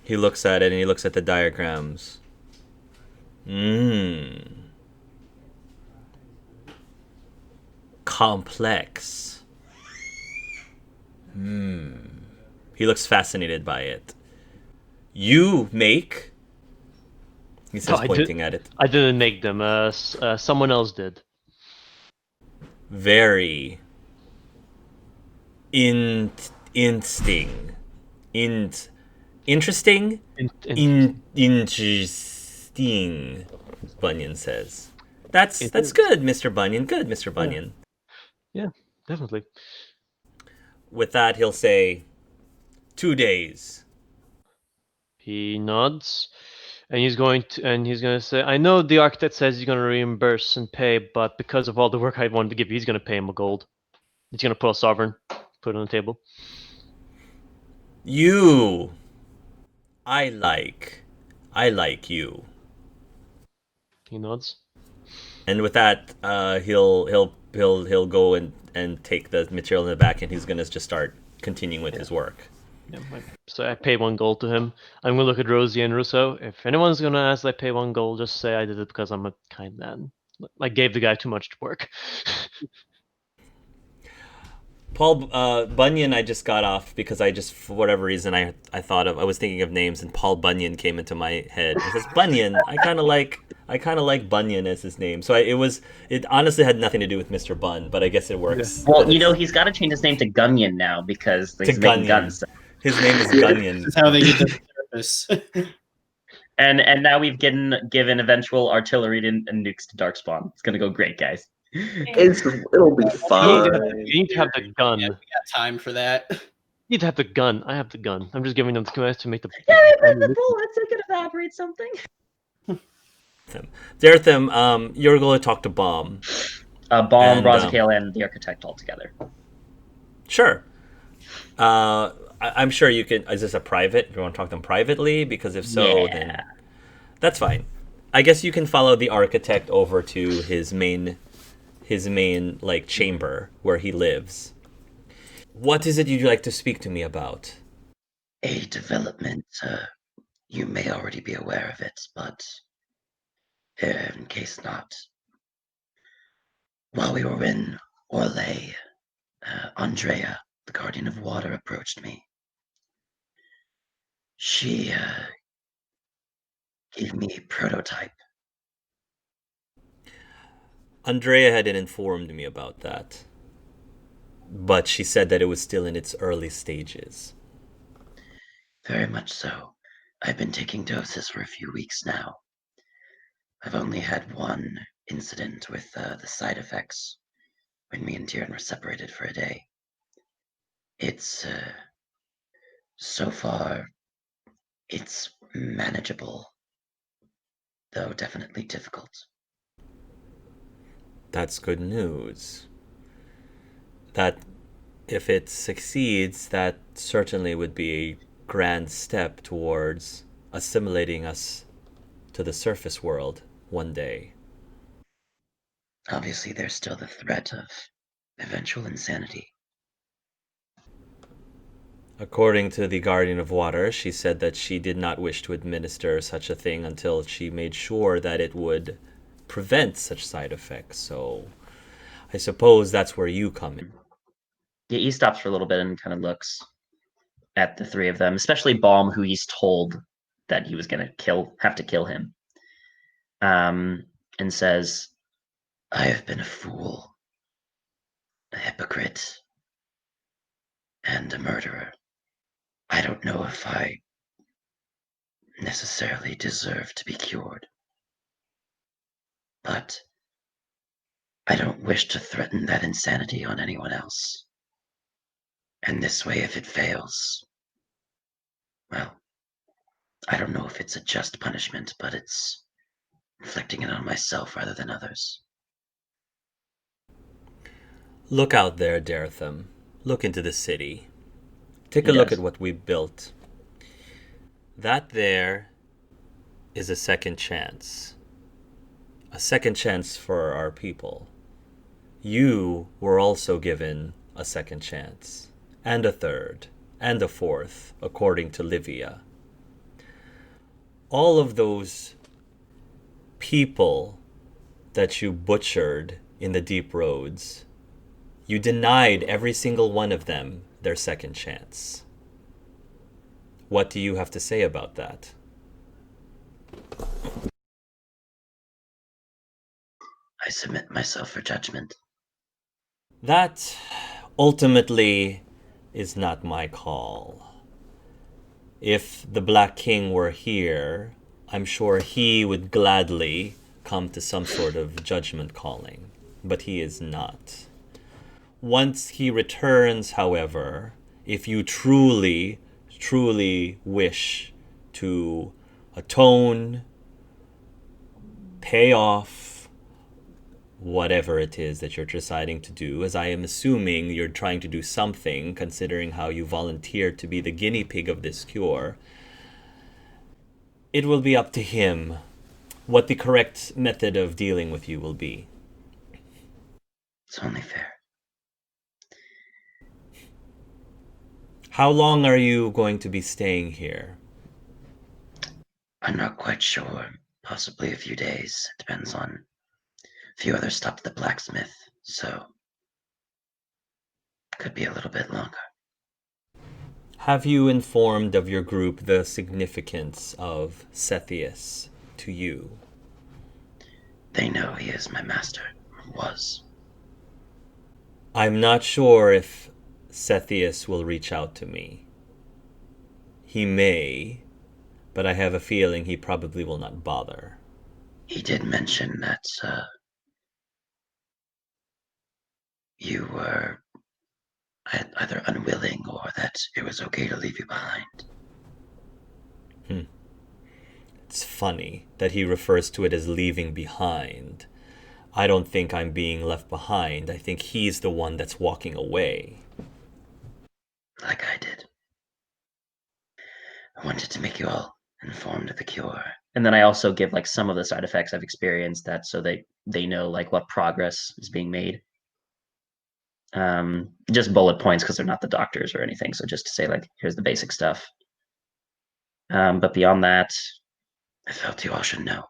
He looks at it, and he looks at the diagrams. Complex. He looks fascinated by it. You make? He says, pointing at it. I didn't make them. Someone else did. Very interesting. Interesting? Interesting, Bunyan says. That's good, Mr. Bunyan. Good, Mr. Bunyan. Yeah, definitely. With that, he'll say, 2 days. He nods, and he's going to say, I know the architect says he's going to reimburse and pay, but because of all the work I wanted to give you, he's going to pay him a gold. He's going to pull a sovereign, put it on the table. You. I like you. He nods. And with that, he'll go and take the material in the back, and he's gonna just start continuing with his work. Yeah, so I pay 1 gold to him. I'm gonna look at Rosie and Russo. If anyone's gonna ask that I pay 1 gold, just say I did it because I'm a kind man. I gave the guy too much work. Paul Bunyan, I just got off because for whatever reason, I was thinking of names, and Paul Bunyan came into my head. It says Bunyan. I kind of like Bunyan as his name. So it honestly had nothing to do with Mr. Bun, but I guess it works. Well, he's got to change his name to Gunyan now because he's making guns. His name is Gunyan. This is how they get to the surface. And now we've given eventual artillery and nukes to Darkspawn. It's gonna go great, guys. It'll be fun. You need to have the gun. Yeah, we got time for that. You need to have the gun. I have the gun. I'm just giving them the commands to make the. Yeah, but the bullets are gonna evaporate something. Zerathim, you're going to talk to Bomb. Bomb, Rozakale, and the architect all together. Sure. I'm sure you can. Is this a private? Do you want to talk to them privately? Because if so, then that's fine. I guess you can follow the architect over to his main chamber where he lives. What is it you'd like to speak to me about? A development. You may already be aware of it, but in case not, while we were in Orlais, Andrea, the Guardian of Water, approached me. She gave me a prototype. Andrea hadn't informed me about that, but she said that it was still in its early stages. Very much so. I've been taking doses for a few weeks now. I've only had one incident with the side effects when me and Tyrion were separated for a day. It's so far, it's manageable, though definitely difficult. That's good news. That if it succeeds, that certainly would be a grand step towards assimilating us to the surface world one day. Obviously, there's still the threat of eventual insanity. According to the Guardian of Water, she said that she did not wish to administer such a thing until she made sure that it would prevent such side effects. So I suppose that's where you come in. Yeah, he stops for a little bit and kind of looks at the three of them, especially Balm, who he's told that he was going to have to kill him, and says, I have been a fool, a hypocrite, and a murderer. I don't know if I necessarily deserve to be cured. But I don't wish to threaten that insanity on anyone else. And this way, if it fails, well, I don't know if it's a just punishment, but it's inflicting it on myself rather than others. Look out there, Daretham. Look into the city. Take He a look does. at what we built. That there is a second chance. A second chance for our people. You were also given a second chance, and a third, and a fourth, according to Livia. All of those people that you butchered in the deep roads, you denied every single one of them their second chance. What do you have to say about that? I submit myself for judgment. That ultimately is not my call. If the Black King were here, I'm sure he would gladly come to some sort of judgment calling, but he is not. Once he returns, however, if you truly, truly wish to atone, pay off, whatever it is that you're deciding to do, as I am assuming you're trying to do something, considering how you volunteered to be the guinea pig of this cure, it will be up to him what the correct method of dealing with you will be. It's only fair. How long are you going to be staying here? I'm not quite sure. Possibly a few days. It depends on a few other stuff at the blacksmith, so could be a little bit longer. Have you informed of your group the significance of Sethius to you? They know he is my master. Was. I'm not sure if Sethius will reach out to me. He may, but I have a feeling he probably will not bother. He did mention that you were either unwilling or that it was okay to leave you behind. It's funny that he refers to it as leaving behind. I don't think I'm being left behind. I think he's the one that's walking away. Like I did. I wanted to make you all informed of the cure. and then I also give like some of the side effects I've experienced, that so they know like what progress is being made. Just bullet points because they're not the doctors or anything. So just to say, like, here's the basic stuff. But beyond that, I felt you all should know.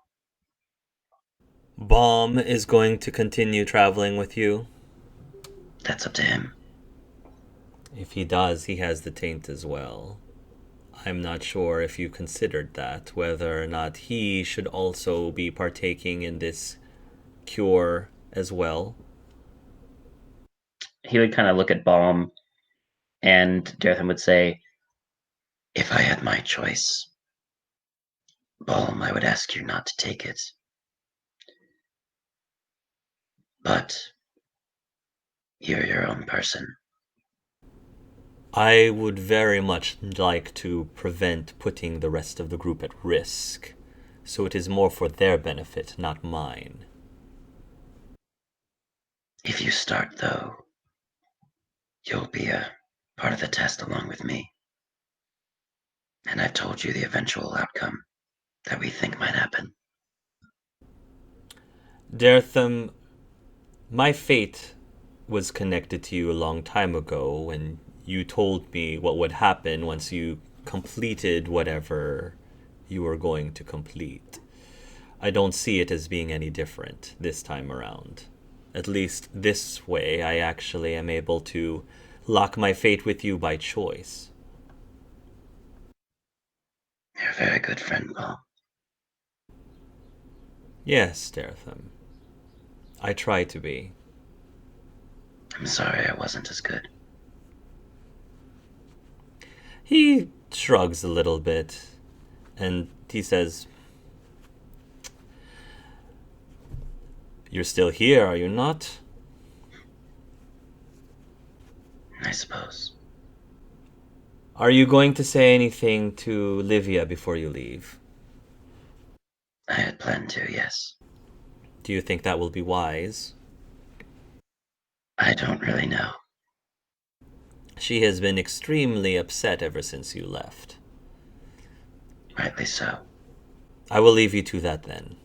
Baum is going to continue traveling with you. That's up to him. If he does, he has the taint as well. I'm not sure if you considered that, whether or not he should also be partaking in this cure as well. he would kind of look at Balm, and Dartham would say, If I had my choice, Balm, I would ask you not to take it. But you're your own person. I would very much like to prevent putting the rest of the group at risk, so it is more for their benefit, not mine. If you start, though, you'll be a part of the test along with me. And I've told you the eventual outcome that we think might happen. Dartham, my fate was connected to you a long time ago when you told me what would happen once you completed whatever you were going to complete. I don't see it as being any different this time around. At least this way, I actually am able to lock my fate with you by choice. You're a very good friend, Paul. Yes, Dartham. I try to be. I'm sorry I wasn't as good. He shrugs a little bit, and he says, "You're still here, are you not?" I suppose. Are you going to say anything to Livia before you leave? I had planned to, yes. Do you think that will be wise? I don't really know. She has been extremely upset ever since you left. Rightly so. I will leave you to that then.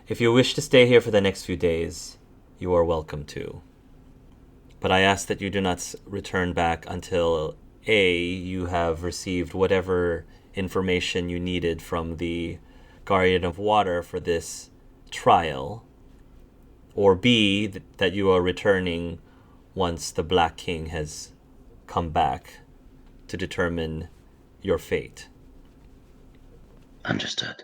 If you wish to stay here for the next few days, you are welcome to. But I ask that you do not return back until A, you have received whatever information you needed from the Guardian of Water for this trial, or B, that you are returning once the Black King has come back to determine your fate. Understood.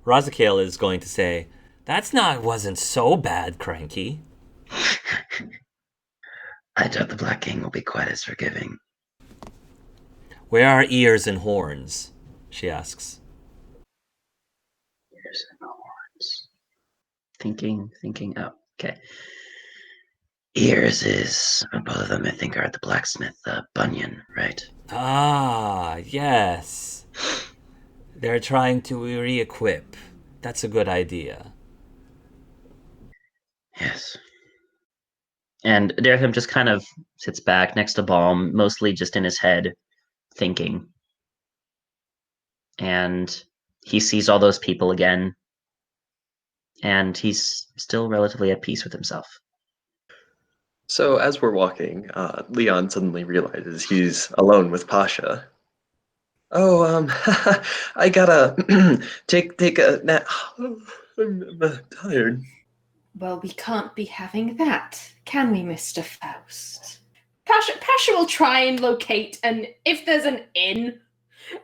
Razakale is going to say, wasn't so bad, Cranky. I doubt the Black King will be quite as forgiving. Where are ears and horns? She asks. Ears and horns. thinking. Oh, okay. Ears is, both of them I think are at the blacksmith, Bunyan, right? Ah, yes. They're trying to re-equip. That's a good idea. Yes. And Dartham just kind of sits back next to Balm, mostly just in his head, thinking. And he sees all those people again, and he's still relatively at peace with himself. So as we're walking, Leon suddenly realizes he's alone with Pasha. Oh, I gotta take a nap. I'm tired. Well, we can't be having that, can we, Mr. Faust? Pasha will try and locate, and if there's an inn,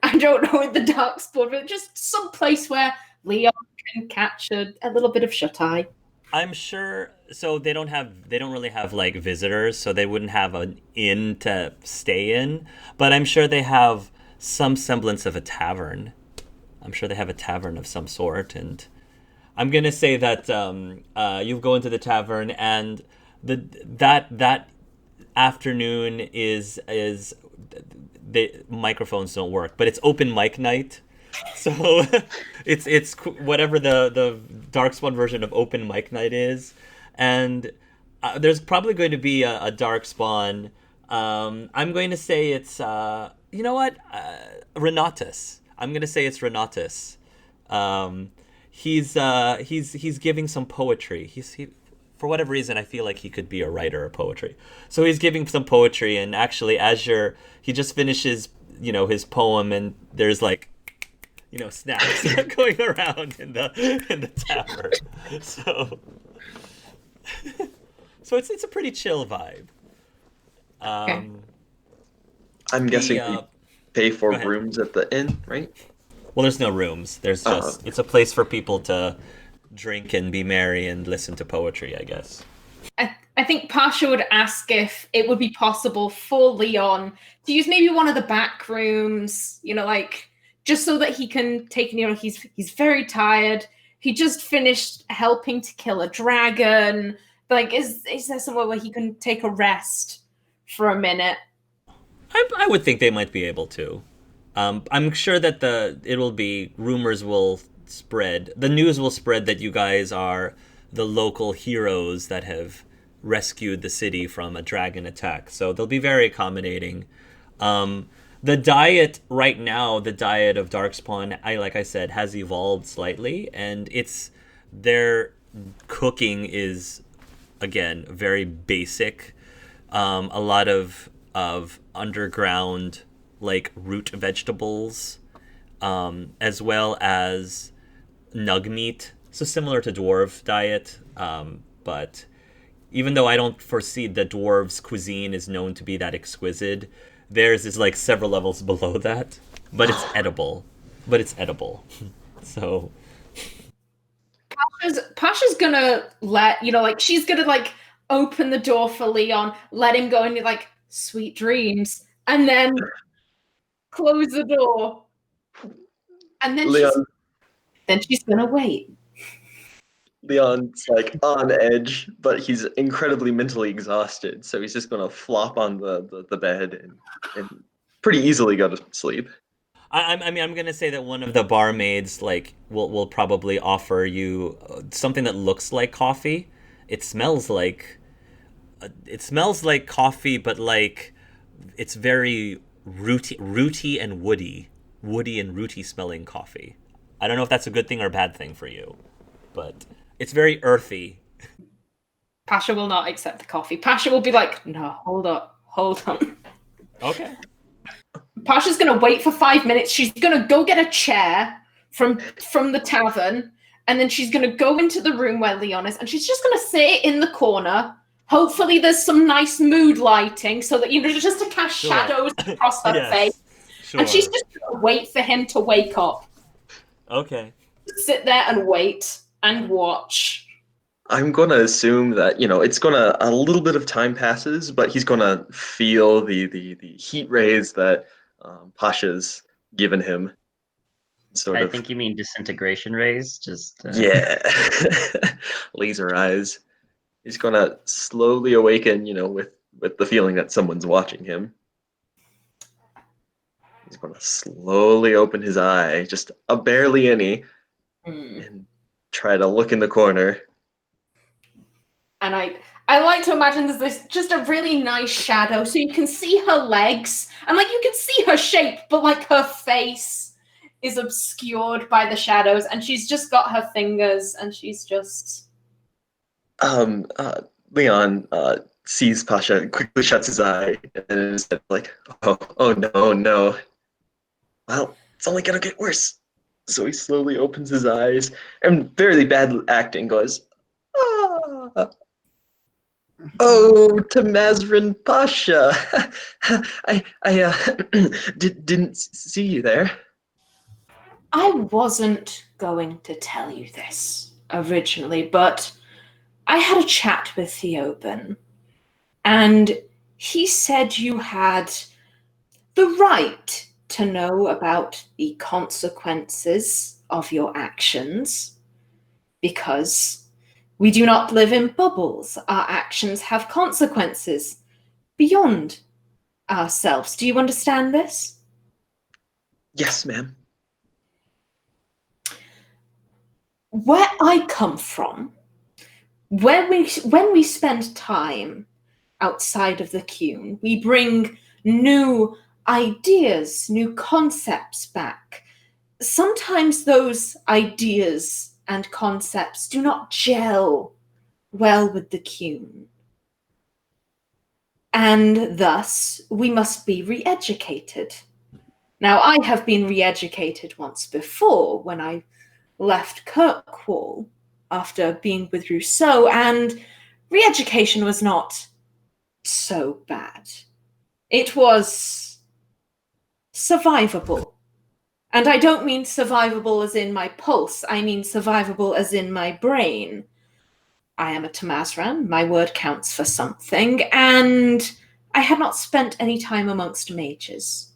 I don't know, in the Darkspawn, but just some place where Leon can catch a little bit of shut-eye. I'm sure. So they don't really have like visitors, so they wouldn't have an inn to stay in. But I'm sure they have some semblance of a tavern. I'm sure they have a tavern of some sort, and I'm gonna say that you go into the tavern, and that afternoon is the microphones don't work, but it's open mic night. So it's whatever the Darkspawn version of open mic night is, and there's probably going to be a Darkspawn. I'm going to say it's you know what, Renatus. I'm going to say it's Renatus. He's giving some poetry. for whatever reason, I feel like he could be a writer of poetry. So he's giving some poetry, and actually, he just finishes, his poem, and there's like, snaps going around in the tavern. So it's a pretty chill vibe. I'm guessing we pay for go ahead. rooms at the inn, right? Well, there's no rooms. There's just it's a place for people to drink and be merry and listen to poetry, I guess. I think Pasha would ask if it would be possible for Leon to use maybe one of the back rooms, just so that he can take, he's very tired. He just finished helping to kill a dragon. Like, is there somewhere where he can take a rest for a minute? I would think they might be able to. I'm sure that rumors will spread. The news will spread that you guys are the local heroes that have rescued the city from a dragon attack. So they'll be very accommodating. The diet right now, the diet of Darkspawn, like I said, has evolved slightly, and their cooking is, again, very basic. A lot of underground, like, root vegetables, as well as nug meat. So similar to dwarf diet, but even though I don't foresee the dwarves' cuisine is known to be that exquisite, theirs is like several levels below that. But it's edible. So Pasha's gonna she's gonna open the door for Leon, let him go into sweet dreams, and then close the door. And then she's gonna wait. Leon's on edge, but he's incredibly mentally exhausted, so he's just gonna flop on the bed and pretty easily go to sleep. I'm gonna say that one of the barmaids will probably offer you something that looks like coffee. It smells like coffee, but it's very rooty and woody and rooty smelling coffee. I don't know if that's a good thing or a bad thing for you, but it's very earthy. Pasha will not accept the coffee. Pasha will be like, no, hold on. Okay. Pasha's going to wait for 5 minutes. She's going to go get a chair from the tavern, and then she's going to go into the room where Leon is, and she's just going to sit in the corner. Hopefully there's some nice mood lighting so that, just to cast shadows across her face. Sure. And she's just going to wait for him to wake up. Okay. Sit there and wait and watch. I'm going to assume that, it's going to, a little bit of time passes, but he's going to feel the heat rays that Pasha's given him. I think you mean disintegration rays, Yeah. Laser eyes. He's going to slowly awaken, with the feeling that someone's watching him. He's going to slowly open his eye, just a barely any, and try to look in the corner. And I like to imagine there's this just a really nice shadow, so you can see her legs, and you can see her shape, but her face is obscured by the shadows, and she's just got her fingers, and she's just. Leon sees Pasha and quickly shuts his eye, and is oh no. Well, it's only gonna get worse. So he slowly opens his eyes and very bad acting goes, "Ah, oh, Tamazrin Pasha, I didn't see you there." I wasn't going to tell you this originally, but I had a chat with Theoben, and he said you had the right to know about the consequences of your actions, because we do not live in bubbles. Our actions have consequences beyond ourselves. Do you understand this? Yes, ma'am. Where I come from, when we spend time outside of the Qun, we bring new ideas, new concepts back. Sometimes those ideas and concepts do not gel well with the Qun. And thus, we must be re-educated. Now, I have been re-educated once before when I left Kirkwall after being with Rousseau, and re-education was not so bad. It was survivable. And I don't mean survivable as in my pulse, I mean survivable as in my brain. I am a Tamazran, my word counts for something, and I had not spent any time amongst mages.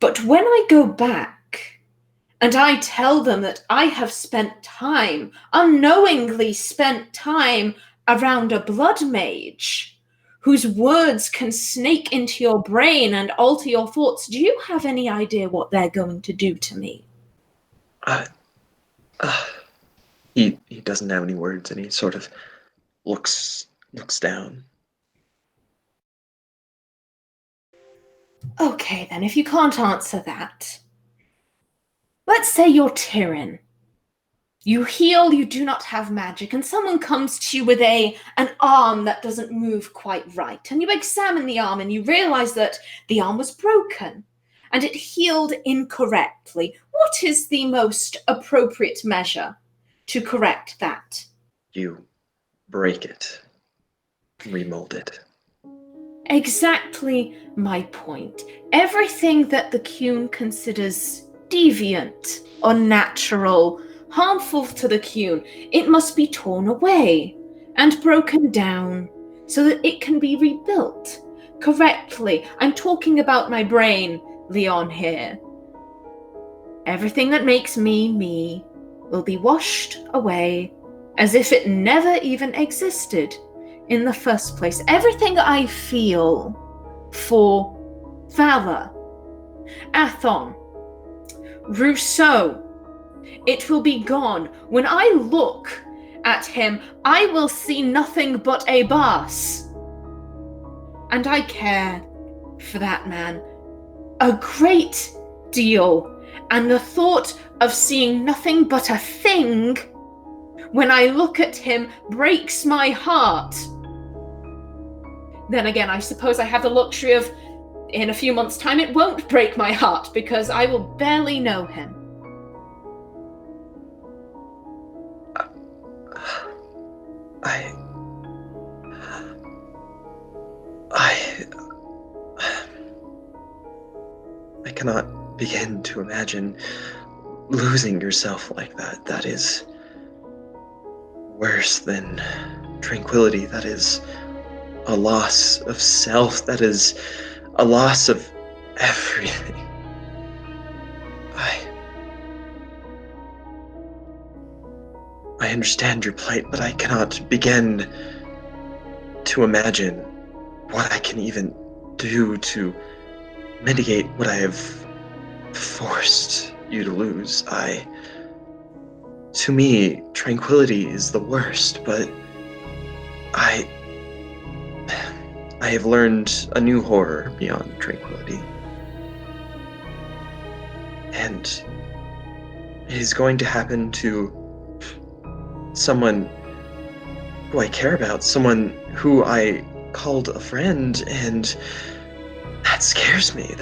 But when I go back, and I tell them that I have spent time, unknowingly spent time, around a blood mage, whose words can snake into your brain and alter your thoughts, do you have any idea what they're going to do to me? He doesn't have any words, and he sort of looks down. Okay, then, if you can't answer that, let's say you're Tyrion. You heal, you do not have magic, and someone comes to you with an arm that doesn't move quite right, and you examine the arm and you realize that the arm was broken and it healed incorrectly. What is the most appropriate measure to correct that? You break it, remold it. Exactly my point. Everything that the Qun considers deviant, unnatural, harmful to the Qun, it must be torn away and broken down so that it can be rebuilt correctly. I'm talking about my brain, Leon, here. Everything that makes me me will be washed away as if it never even existed in the first place. Everything I feel for Valor, Athon, Rousseau, it will be gone. When I look at him, I will see nothing but a boss. And I care for that man a great deal. And the thought of seeing nothing but a thing when I look at him breaks my heart. Then again, I suppose I have the luxury of, in a few months' time, it won't break my heart because I will barely know him. I cannot begin to imagine losing yourself like that. That is worse than tranquility. That is a loss of self. That is a loss of everything. I understand your plight, but I cannot begin to imagine what I can even do to mitigate what I have forced you to lose. To me, tranquility is the worst, but I have learned a new horror beyond tranquility. And it is going to happen to someone who I care about, someone who I called a friend, and that scares me.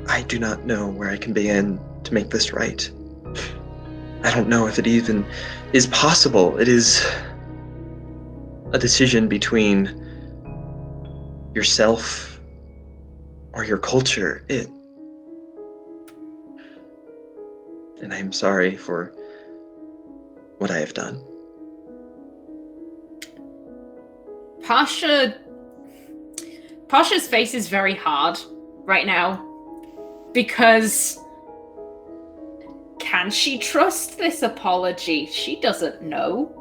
I do not know where I can begin to make this right. I don't know if it even is possible. It is a decision between yourself or your culture. And I am sorry for what I have done. Pasha's face is very hard right now because can she trust this apology? She doesn't know.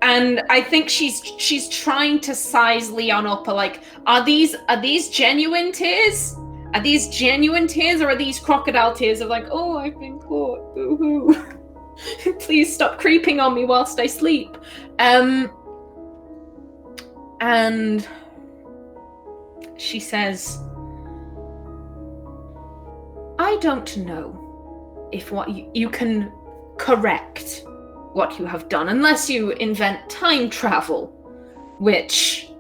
And I think she's trying to size Leon up, like, are these genuine tears? Are these genuine tears, or are these crocodile tears of like, oh, I've been caught, boo-hoo. Please stop creeping on me whilst I sleep. And she says, I don't know if what you can correct what you have done, unless you invent time travel, which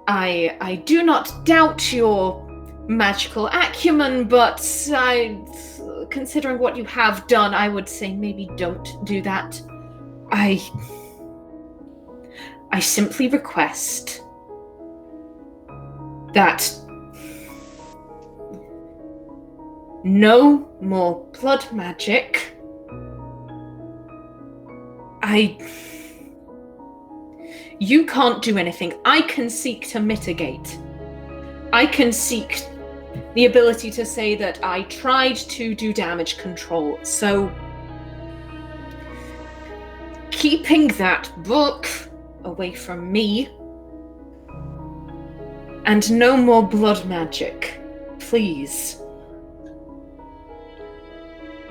I do not doubt your magical acumen, but considering what you have done, I would say maybe don't do that. I simply request that no more blood magic. You can't do anything. I can seek to mitigate. I can seek the ability to say that I tried to do damage control. So, keeping that book away from me, and no more blood magic, please.